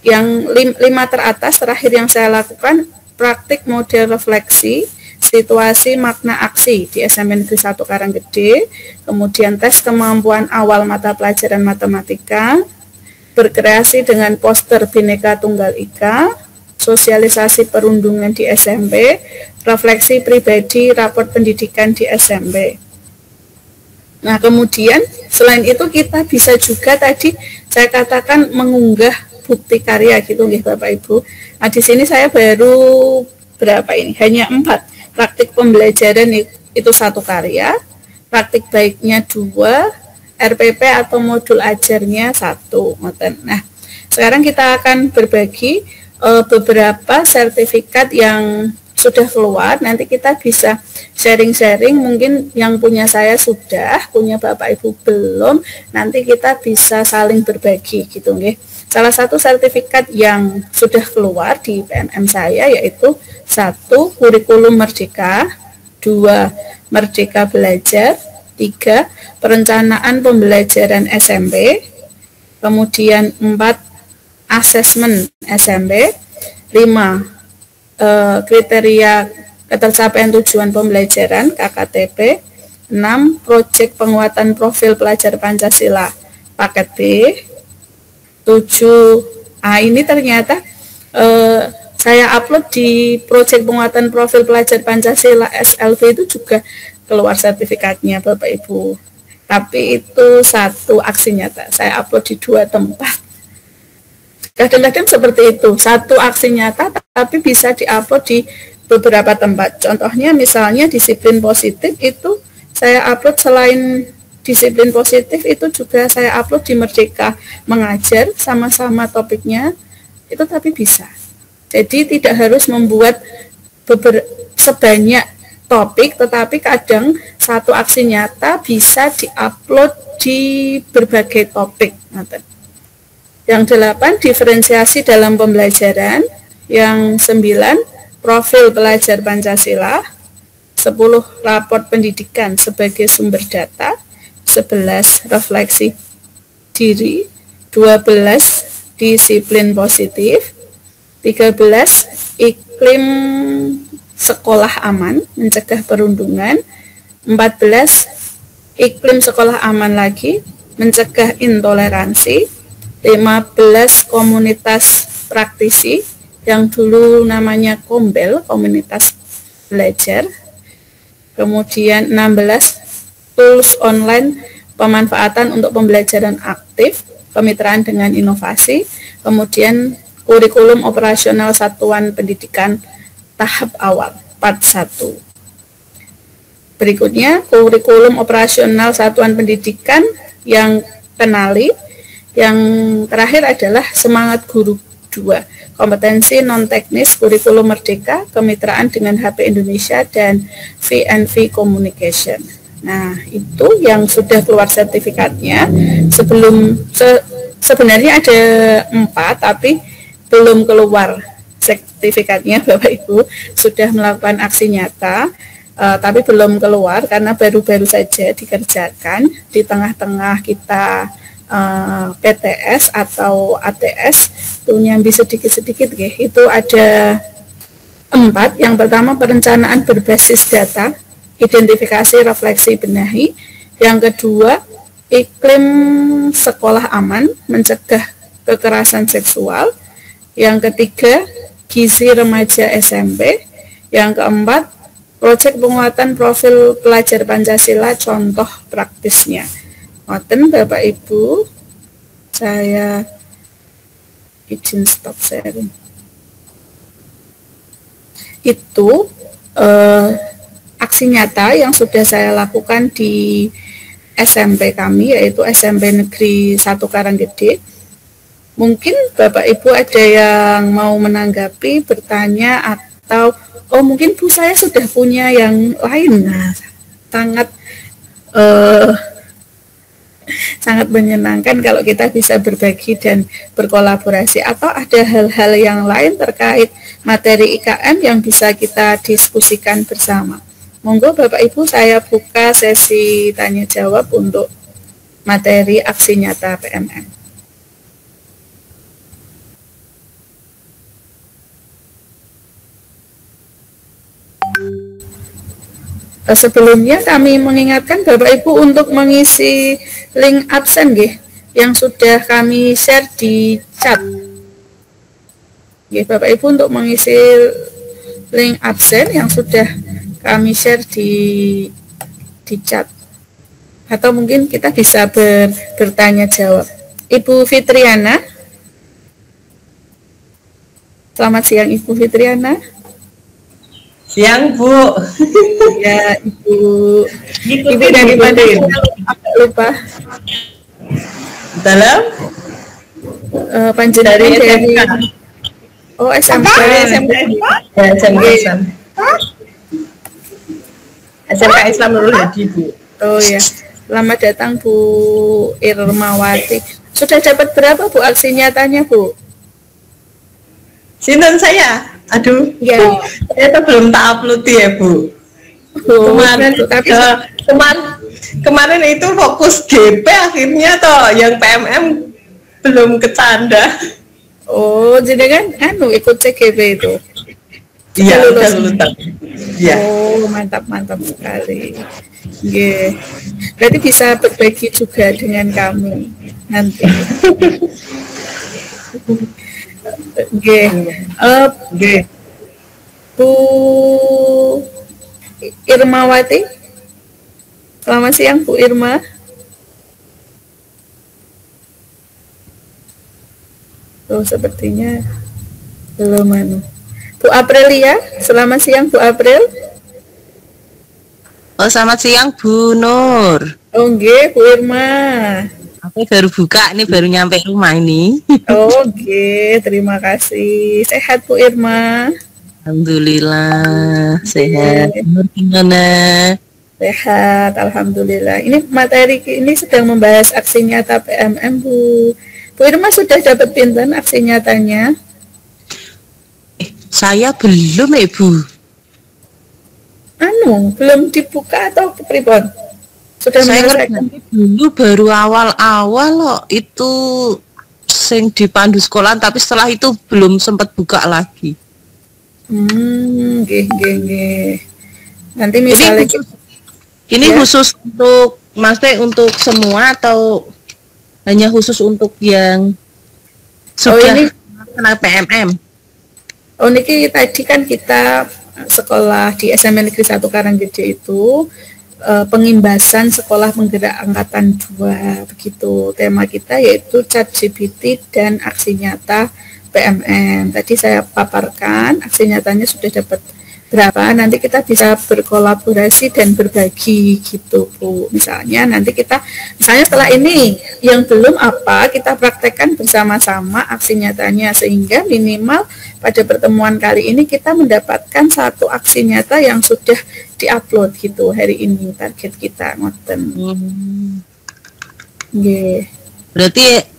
A: yang 5 teratas terakhir yang saya lakukan, praktik model refleksi, situasi makna aksi di SMP Negeri 1 Karanggede, kemudian tes kemampuan awal mata pelajaran matematika, berkreasi dengan poster Bhinneka Tunggal Ika, sosialisasi perundungan di SMP, refleksi pribadi, raport pendidikan di SMP. Nah, kemudian selain itu kita bisa juga tadi saya katakan mengunggah bukti karya gitu nggih Bapak Ibu. Nah, di sini saya baru berapa ini? Hanya 4. Praktik pembelajaran itu 1 karya, praktik baiknya 2, RPP atau modul ajarnya 1. Nah, sekarang kita akan berbagi beberapa sertifikat yang sudah keluar. Nanti kita bisa sharing-sharing, mungkin yang punya saya sudah, punya Bapak Ibu belum, nanti kita bisa saling berbagi gitu nggih. Salah satu sertifikat yang sudah keluar di PNM saya yaitu 1. Kurikulum Merdeka, 2. Merdeka Belajar, 3. Perencanaan Pembelajaran SMP, kemudian 4. Asesmen SMP, 5. Kriteria ketercapaian tujuan pembelajaran KKTP, 6. Proyek penguatan profil pelajar Pancasila paket B, 7. Ini ternyata saya upload di proyek penguatan profil pelajar Pancasila SLB itu juga keluar sertifikatnya Bapak Ibu, tapi itu 1 aksi nyata, saya upload di 2 tempat. Kadang-kadang seperti itu, 1 aksi nyata tapi bisa diupload di beberapa tempat. Contohnya misalnya disiplin positif itu saya upload, selain disiplin positif itu juga saya upload di Merdeka Mengajar, sama-sama topiknya itu, tapi bisa. Jadi tidak harus membuat sebanyak topik, tetapi kadang 1 aksi nyata bisa diupload di berbagai topik. Yang 8, diferensiasi dalam pembelajaran. Yang 9, profil pelajar Pancasila. 10, raport pendidikan sebagai sumber data. 11, refleksi diri. 12, disiplin positif. 13, iklim sekolah aman, mencegah perundungan. 14, iklim sekolah aman lagi, mencegah intoleransi. 15, komunitas praktisi yang dulu namanya Kombel, komunitas belajar. Kemudian 16, tools online pemanfaatan untuk pembelajaran aktif, kemitraan dengan inovasi. Kemudian kurikulum operasional satuan pendidikan tahap awal part 1. Berikutnya kurikulum operasional satuan pendidikan yang kenali. Yang terakhir adalah semangat guru 2, kompetensi non-teknis, kurikulum merdeka, kemitraan dengan HP Indonesia, dan VNV Communication. Nah, itu yang sudah keluar sertifikatnya. Sebenarnya ada 4, tapi belum keluar sertifikatnya Bapak Ibu. Sudah melakukan aksi nyata, tapi belum keluar karena baru-baru saja dikerjakan. Di tengah-tengah kita PTS atau ATS itu nyambi sedikit-sedikit itu ada 4. Yang pertama perencanaan berbasis data, identifikasi, refleksi, benahi. Yang kedua iklim sekolah aman, mencegah kekerasan seksual. Yang ketiga gizi remaja SMP. Yang keempat proyek penguatan profil pelajar Pancasila, contoh praktisnya. Ngoten Bapak Ibu, saya izin stop sharing. Itu aksi nyata yang sudah saya lakukan di SMP kami, yaitu SMP Negeri 1 Karanggede. Mungkin Bapak Ibu ada yang mau menanggapi, bertanya, atau mungkin Bu saya sudah punya yang lain. Nah, sangat menyenangkan kalau kita bisa berbagi dan berkolaborasi, atau ada hal-hal yang lain terkait materi IKM yang bisa kita diskusikan bersama. Monggo Bapak Ibu, saya buka sesi tanya jawab untuk materi aksi nyata PMM. Sebelumnya kami mengingatkan Bapak Ibu untuk mengisi link absen yang sudah kami share di chat. Bapak Ibu untuk mengisi link absen yang sudah kami share di chat. Atau mungkin kita bisa bertanya jawab. Ibu Fitriana. Selamat siang Ibu Fitriana.
F: Siang Bu.
A: Ya Ibu. Ibu dari mana? Agak lupa.
F: Dalam?
A: Panjenengan dari Oh SMK.
F: Dari SMK. Ya, SMK Islam. SMK Islam Nurul Hadi Bu.
A: Oh ya. Selamat datang Bu Irmawati. Sudah dapat berapa Bu aksi nyatanya Bu?
F: Sinten saya? Aduh,
A: ya.
F: Ternyata belum tak upload ya Bu. Kemarin itu fokus GP akhirnya toh yang PMM belum kecanda.
A: Oh, jadi kan ikut CGP itu.
F: Iya, udah lulus. Ya.
A: Oh, mantap sekali. Yeah. Berarti bisa berbagi juga dengan kami nanti. Bu Irmawati. Selamat siang Bu Irma. Oh, sepertinya belum Bu Aprilia, selamat siang Bu April.
G: Oh, selamat siang Bu Nur.
A: Oh, nggih, Bu Irma.
G: Aku baru buka, ini baru nyampe rumah ini.
A: Oh, nggih, terima kasih. Sehat Bu Irma?
G: Alhamdulillah, sehat. Nur gimana?
A: Sehat, alhamdulillah. Ini materi ini sedang membahas aksi nyata PMM Bu. Bu Irma sudah dapat pinten aksi nyatanya?
G: Saya belum Ibu.
A: Belum dibuka atau pripun? Sudah
G: menyelesaikan dulu baru awal-awal loh itu sing dipandu sekolahan, tapi setelah itu belum sempat buka lagi.
A: Nggih. Nanti misalnya
G: ini khusus untuk Mas untuk semua atau hanya khusus untuk yang sudah kena PMM?
A: Oh, niki tadi kan kita sekolah di SMA Negeri 1 Karanggede itu pengimbasan sekolah penggerak angkatan 2 begitu. Tema kita yaitu ChatGPT dan aksi nyata PMM. Tadi saya paparkan aksi nyatanya sudah dapat berapa, nanti kita bisa berkolaborasi dan berbagi gitu Bu. Misalnya setelah ini yang belum kita praktekkan bersama-sama aksi nyatanya, sehingga minimal pada pertemuan kali ini kita mendapatkan satu aksi nyata yang sudah diupload gitu hari ini, target kita ngoten.
G: Berarti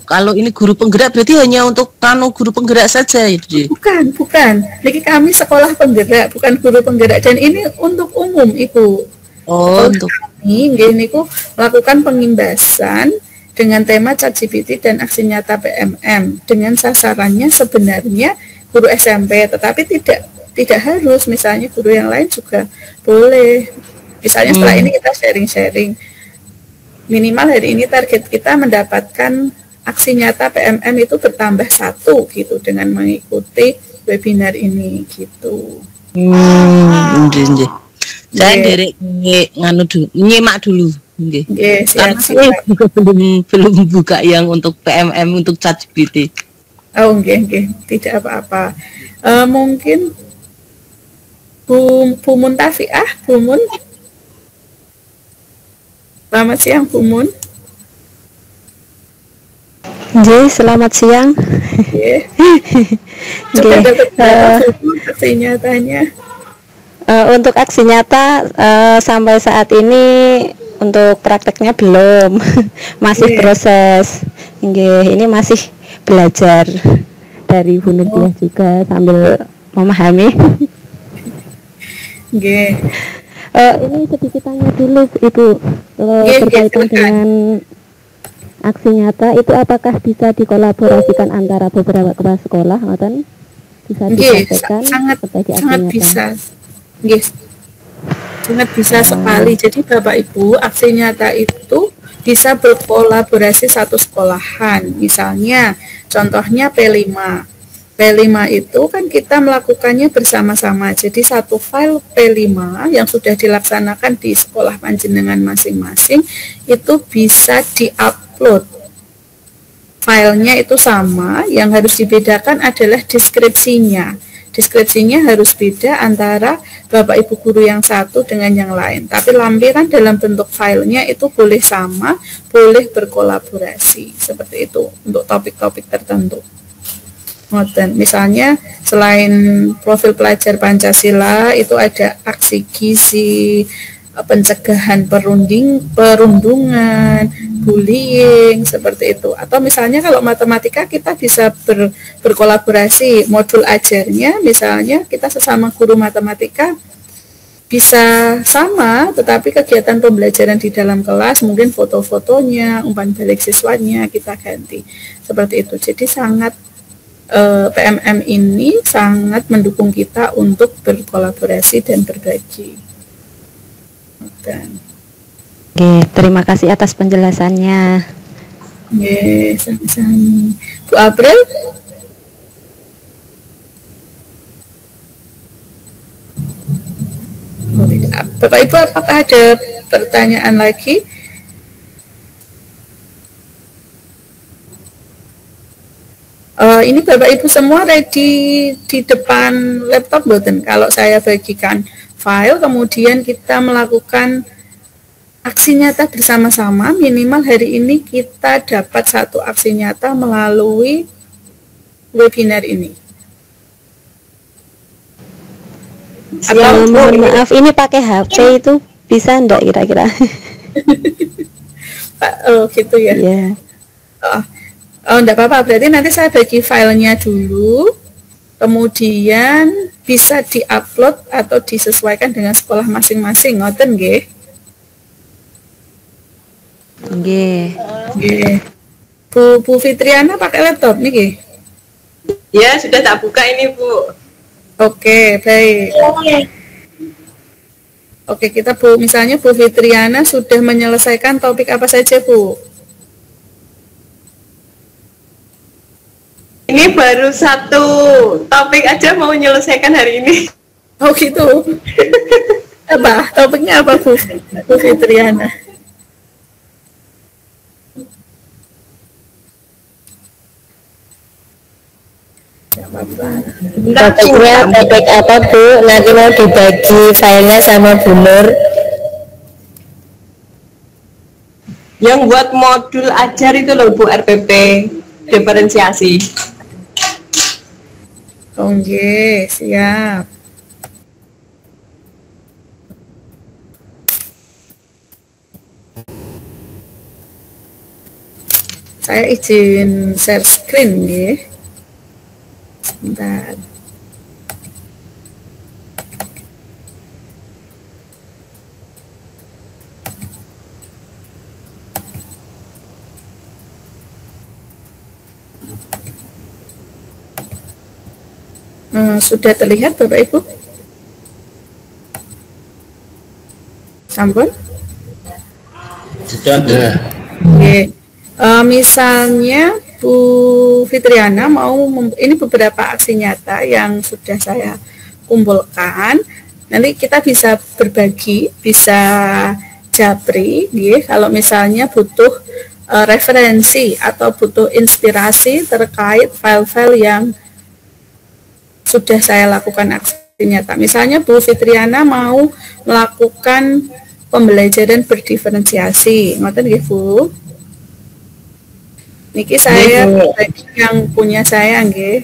G: kalau ini guru penggerak berarti hanya untuk guru penggerak saja ya?
A: Bukan. Niki kami sekolah penggerak, bukan guru penggerak, dan ini untuk umum Ibu.
G: Oh, untuk
A: kami niku melakukan pengimbasan dengan tema ChatGPT dan aksi nyata PMM dengan sasarannya sebenarnya guru SMP, tetapi tidak harus, misalnya guru yang lain juga boleh. Misalnya setelah ini kita sharing-sharing. Minimal hari ini target kita mendapatkan aksi nyata PMM itu bertambah 1 gitu dengan mengikuti webinar ini gitu.
G: Saya derek nyimak dulu.
A: Siap.
G: Belum buka yang untuk PMM untuk ChatGPT.
A: Oh, nggih, tidak apa-apa. Mungkin Bu Muntafiah, Bu Mun. Selamat siang Bu Mun.
B: Selamat siang.
A: Sudah dapat aksi nyatanya?
B: Untuk aksi nyata sampai saat ini untuk prakteknya belum, masih proses. Ini masih belajar dari Bu Nur juga sambil memahami. Ini sedikit tanya dulu Ibu, berkaitan dengan aksi nyata itu apakah bisa dikolaborasikan antara beberapa kepala sekolah, ngoten? Bisa disampaikan
A: sangat
B: sebagai aksi
A: sangat
B: nyata?
A: bisa. Yes. Sangat bisa sekali. Jadi Bapak Ibu, aksi nyata itu bisa berkolaborasi satu sekolahan. Misalnya, contohnya P5. P5 itu kan kita melakukannya bersama-sama. Jadi satu file P5 yang sudah dilaksanakan di sekolah panjenengan masing-masing itu bisa diupload. Filenya itu sama, yang harus dibedakan adalah deskripsinya. Deskripsinya harus beda antara Bapak Ibu guru yang satu dengan yang lain. Tapi lampiran dalam bentuk filenya itu boleh sama, boleh berkolaborasi. Seperti itu untuk topik-topik tertentu. Misalnya selain profil pelajar Pancasila itu ada aksi gizi, pencegahan perundungan, bullying, seperti itu. Atau misalnya kalau matematika kita bisa berkolaborasi, modul ajarnya misalnya kita sesama guru matematika bisa sama, tetapi kegiatan pembelajaran di dalam kelas mungkin foto-fotonya, umpan balik siswanya kita ganti. Seperti itu. Jadi sangat PMM ini sangat mendukung kita untuk berkolaborasi dan berbagi.
B: Oke, terima kasih atas penjelasannya.
A: Oke, sama-sama. Bu April? Bapak Ibu, apakah ada pertanyaan lagi? Ini Bapak Ibu semua ready di depan laptop boten? Kalau saya bagikan file, kemudian kita melakukan aksi nyata bersama-sama, minimal hari ini kita dapat satu aksi nyata melalui webinar ini.
B: Atau mohon maaf, ini pakai HP itu bisa enggak kira-kira?
A: Oh gitu ya?
B: Yeah.
A: Oh, enggak apa-apa, berarti nanti saya bagi filenya dulu, kemudian bisa di-upload atau disesuaikan dengan sekolah masing-masing, ngoten nggih? Nggih. Bu Fitriana pakai laptop niki?
F: Ya, sudah tak buka ini, Bu.
A: Oke, baik. Oke, kita misalnya Bu Fitriana sudah menyelesaikan topik apa saja, Bu?
F: Ini baru satu topik aja mau menyelesaikan hari ini.
A: Oh gitu. Apa? Topiknya apa, Bu Fitriana?
D: Topiknya topik apa, Bu? Nanti mau dibagi filenya sama Bu Nur.
F: Yang buat modul ajar itu loh, Bu, RPP diferensiasi.
A: Oke, siap. Saya izin share screen ya. Sebentar. Sudah terlihat Bapak Ibu? Sampun?
E: Sudah.
A: Oke. Misalnya Bu Fitriana mau ini beberapa aksi nyata yang sudah saya kumpulkan. Nanti kita bisa berbagi, bisa japri, kalau misalnya butuh referensi atau butuh inspirasi terkait file-file yang sudah saya lakukan aksi nyata. Misalnya Bu Fitriana mau melakukan pembelajaran berdiferensiasi, ngoten nggih Bu? Niki saya bagi yang punya saya nggih.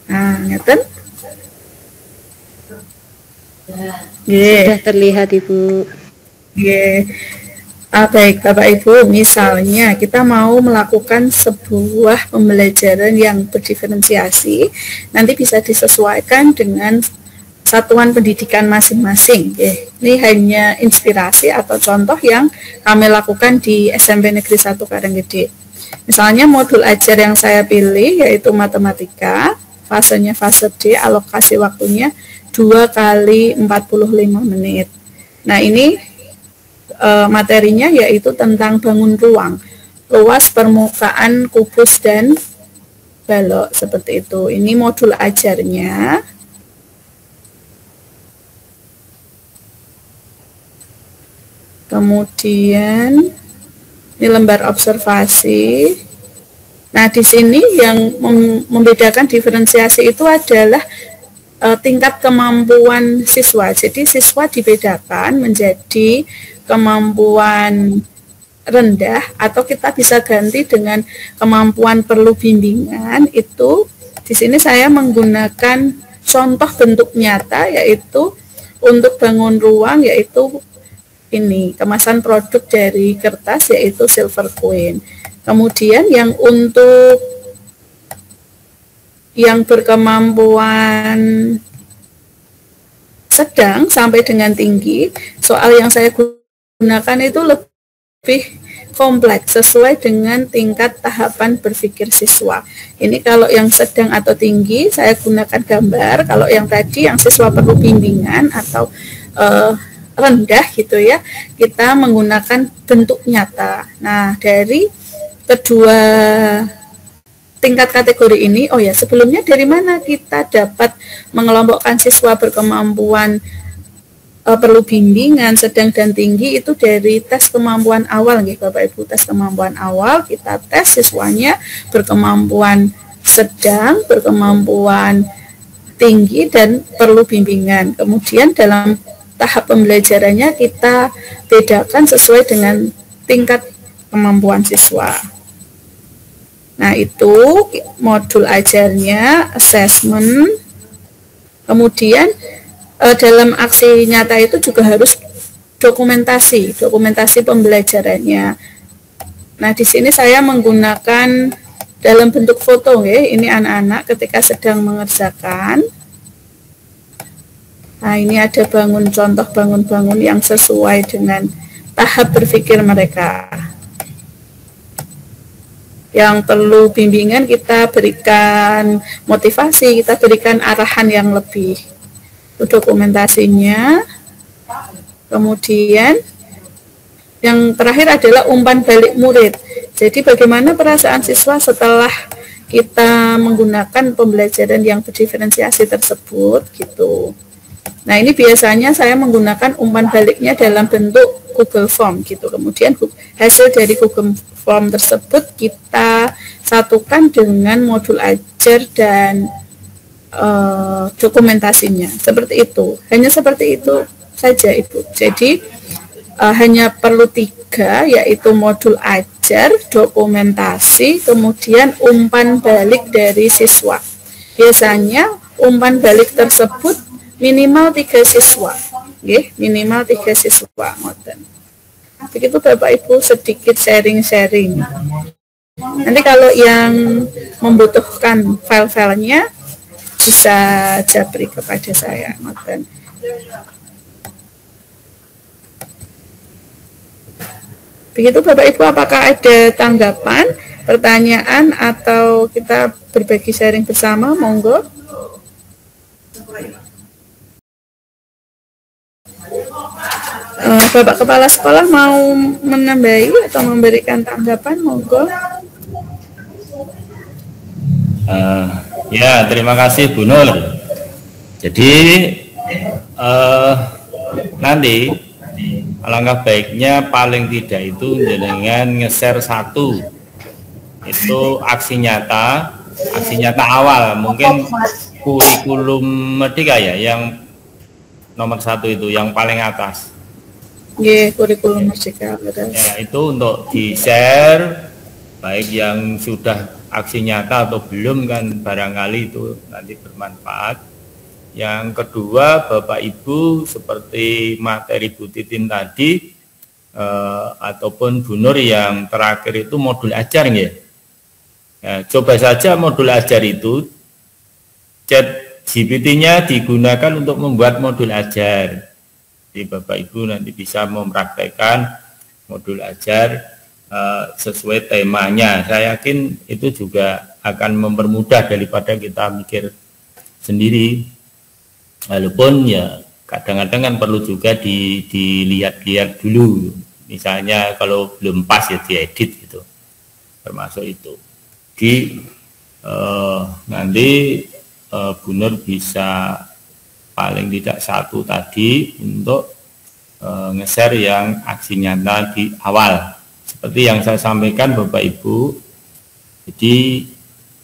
A: Nah, ngeten?
B: Sudah terlihat Ibu.
A: Nggih. Baik Bapak Ibu, misalnya kita mau melakukan sebuah pembelajaran yang berdiferensiasi, nanti bisa disesuaikan dengan satuan pendidikan masing-masing. Ini hanya inspirasi atau contoh yang kami lakukan di SMP Negeri 1 Karanggede. Misalnya modul ajar yang saya pilih yaitu matematika, fasenya fase D, alokasi waktunya 2 kali 45 menit. Nah ini materinya yaitu tentang bangun ruang, luas permukaan kubus dan balok seperti itu. Ini modul ajarnya. Kemudian ini lembar observasi. Nah, di sini yang membedakan diferensiasi itu adalah tingkat kemampuan siswa. Jadi siswa dibedakan menjadi kemampuan rendah atau kita bisa ganti dengan kemampuan perlu bimbingan. Itu di sini saya menggunakan contoh bentuk nyata yaitu untuk bangun ruang yaitu ini kemasan produk dari kertas yaitu silver coin. Kemudian yang untuk yang berkemampuan sedang sampai dengan tinggi, soal yang saya gunakan itu lebih kompleks sesuai dengan tingkat tahapan berpikir siswa. Ini kalau yang sedang atau tinggi saya gunakan gambar, kalau yang tadi yang siswa perlu bimbingan atau rendah gitu ya, kita menggunakan bentuk nyata. Nah, dari kedua tingkat kategori ini, oh ya, sebelumnya dari mana kita dapat mengelompokkan siswa berkemampuan perlu bimbingan, sedang dan tinggi itu dari tes kemampuan awal nih Bapak Ibu. Tes kemampuan awal kita tes siswanya berkemampuan sedang, berkemampuan tinggi dan perlu bimbingan. Kemudian dalam tahap pembelajarannya kita bedakan sesuai dengan tingkat kemampuan siswa. Nah, itu modul ajarnya, assessment. Kemudian dalam aksi nyata itu juga harus dokumentasi pembelajarannya. Nah, di sini saya menggunakan dalam bentuk foto ya. Ini anak-anak ketika sedang mengerjakan. Nah, ini ada contoh bangun-bangun yang sesuai dengan tahap berpikir mereka. Yang perlu bimbingan kita berikan motivasi, kita berikan arahan yang lebih. Itu dokumentasinya. Kemudian yang terakhir adalah umpan balik murid. Jadi bagaimana perasaan siswa setelah kita menggunakan pembelajaran yang berdiferensiasi tersebut gitu. Nah, ini biasanya saya menggunakan umpan baliknya dalam bentuk Google Form gitu. Kemudian hasil dari Google Form tersebut kita satukan dengan modul ajar dan dokumentasinya. Seperti itu. Hanya seperti itu saja Ibu. Jadi hanya perlu 3 yaitu modul ajar, dokumentasi, kemudian umpan balik dari siswa. Biasanya umpan balik tersebut minimal 3 siswa, minimal 3 siswa. Begitu Bapak Ibu sedikit sharing-sharing. Nanti kalau yang membutuhkan file-filenya bisa japri kepada saya. Begitu Bapak Ibu, apakah ada tanggapan, pertanyaan atau kita berbagi sharing bersama? Monggo. Bapak Kepala Sekolah mau menambahi atau memberikan tanggapan, monggo.
C: Ya, terima kasih Bu Nur. Jadi nanti alangkah baiknya paling tidak itu dengan nge-share 1 itu aksi nyata awal, mungkin kurikulum Merdeka ya, yang nomor 1 itu yang paling atas.
A: Kurikulum Merdeka.
C: Ya, itu untuk di-share, baik yang sudah aksi nyata atau belum kan barangkali itu nanti bermanfaat. Yang kedua, Bapak Ibu seperti materi Bu Titin tadi ataupun Bu Nur yang terakhir itu modul ajar ya. Coba saja modul ajar itu chat GPT-nya digunakan untuk membuat modul ajar. Jadi Bapak Ibu nanti bisa mempraktekkan modul ajar sesuai temanya. Saya yakin itu juga akan mempermudah daripada kita mikir sendiri. Walaupun ya kadang-kadang kan perlu juga dilihat-lihat dulu. Misalnya kalau belum pas ya diedit gitu. Termasuk itu. Jadi nanti Bu Nur bisa paling tidak satu tadi untuk nge-share yang aksi nyata di awal. Seperti yang saya sampaikan Bapak Ibu, jadi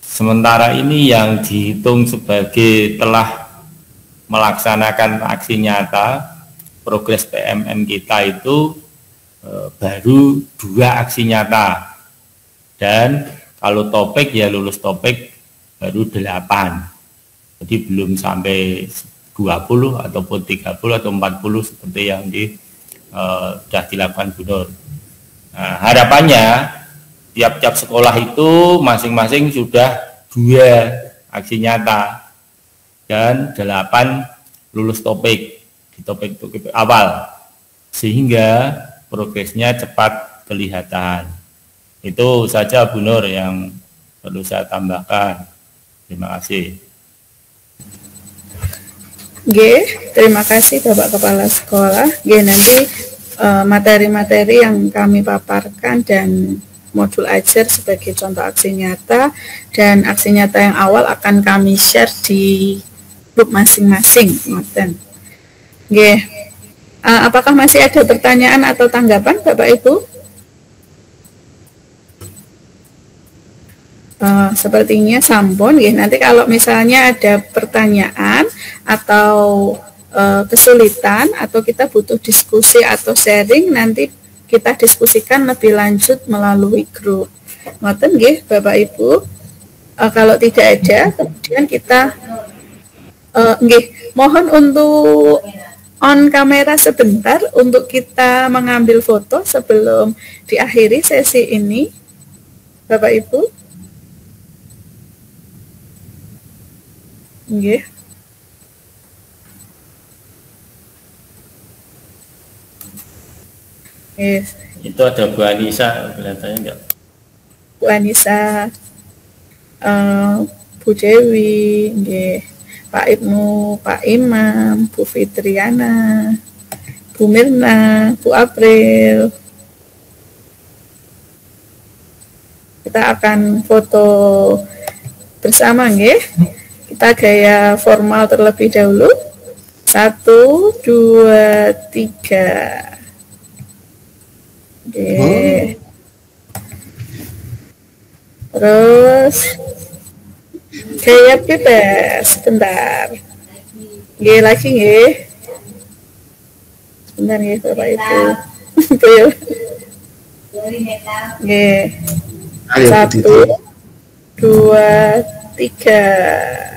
C: sementara ini yang dihitung sebagai telah melaksanakan aksi nyata progres PMM kita itu baru 2 aksi nyata, dan kalau topik ya lulus topik baru 8. Jadi belum sampai 20 ataupun 30 atau 40 seperti yang sudah dilakukan Bu Nur. Nah, harapannya tiap-tiap sekolah itu masing-masing sudah 2 aksi nyata dan 8 lulus topik di topik awal, sehingga progresnya cepat kelihatan. Itu saja Bu Nur yang perlu saya tambahkan. Terima kasih.
A: Terima kasih Bapak Kepala Sekolah. Nanti materi-materi yang kami paparkan dan modul ajar sebagai contoh aksi nyata dan aksi nyata yang awal akan kami share di grup masing-masing. Apakah masih ada pertanyaan atau tanggapan Bapak Ibu? Sepertinya sampun. Nanti kalau misalnya ada pertanyaan atau kesulitan atau kita butuh diskusi atau sharing, nanti kita diskusikan lebih lanjut melalui grup. Ngoten nggih Bapak Ibu. Kalau tidak ada, kemudian kita mohon untuk on kamera sebentar untuk kita mengambil foto sebelum diakhiri sesi ini, Bapak Ibu.
C: Itu ada Bu Anissa, kelihatannya enggak?
A: Bu Anissa, Bu Dewi, Pak Ibnu, Pak Imam, Bu Fitriana, Bu Mirna, Bu April. Kita akan foto bersama, Kita gaya formal terlebih dahulu. 1, 2, 3. Terus gaya bebas, sebentar. Lagi sebentar Bapak Ibu. 1, 2, 3.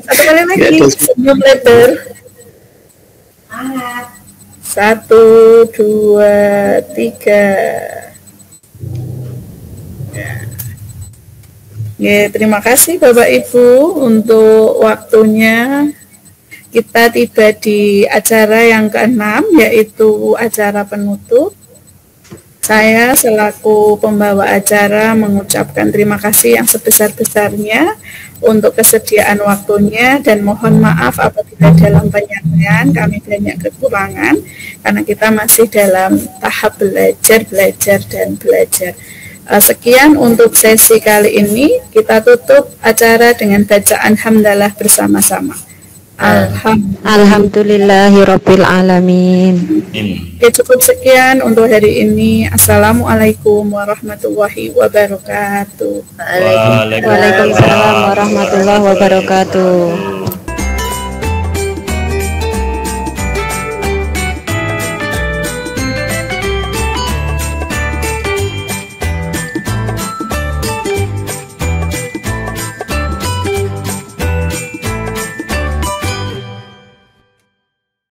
A: Satu kali lagi senyum lebar. 1, 2, 3. Terima kasih Bapak Ibu untuk waktunya. Kita tiba di acara yang ke-6, yaitu acara penutup. Saya selaku pembawa acara mengucapkan terima kasih yang sebesar-besarnya untuk kesediaan waktunya, dan mohon maaf apabila dalam penyampaian kami banyak kekurangan karena kita masih dalam tahap belajar dan belajar. Sekian untuk sesi kali ini. Kita tutup acara dengan bacaan hamdalah bersama-sama.
B: Alhamdulillahirabbil alamin.
A: Cukup sekian untuk hari ini. Assalamualaikum warahmatullahi wabarakatuh.
B: Waalaikumsalam warahmatullahi wabarakatuh.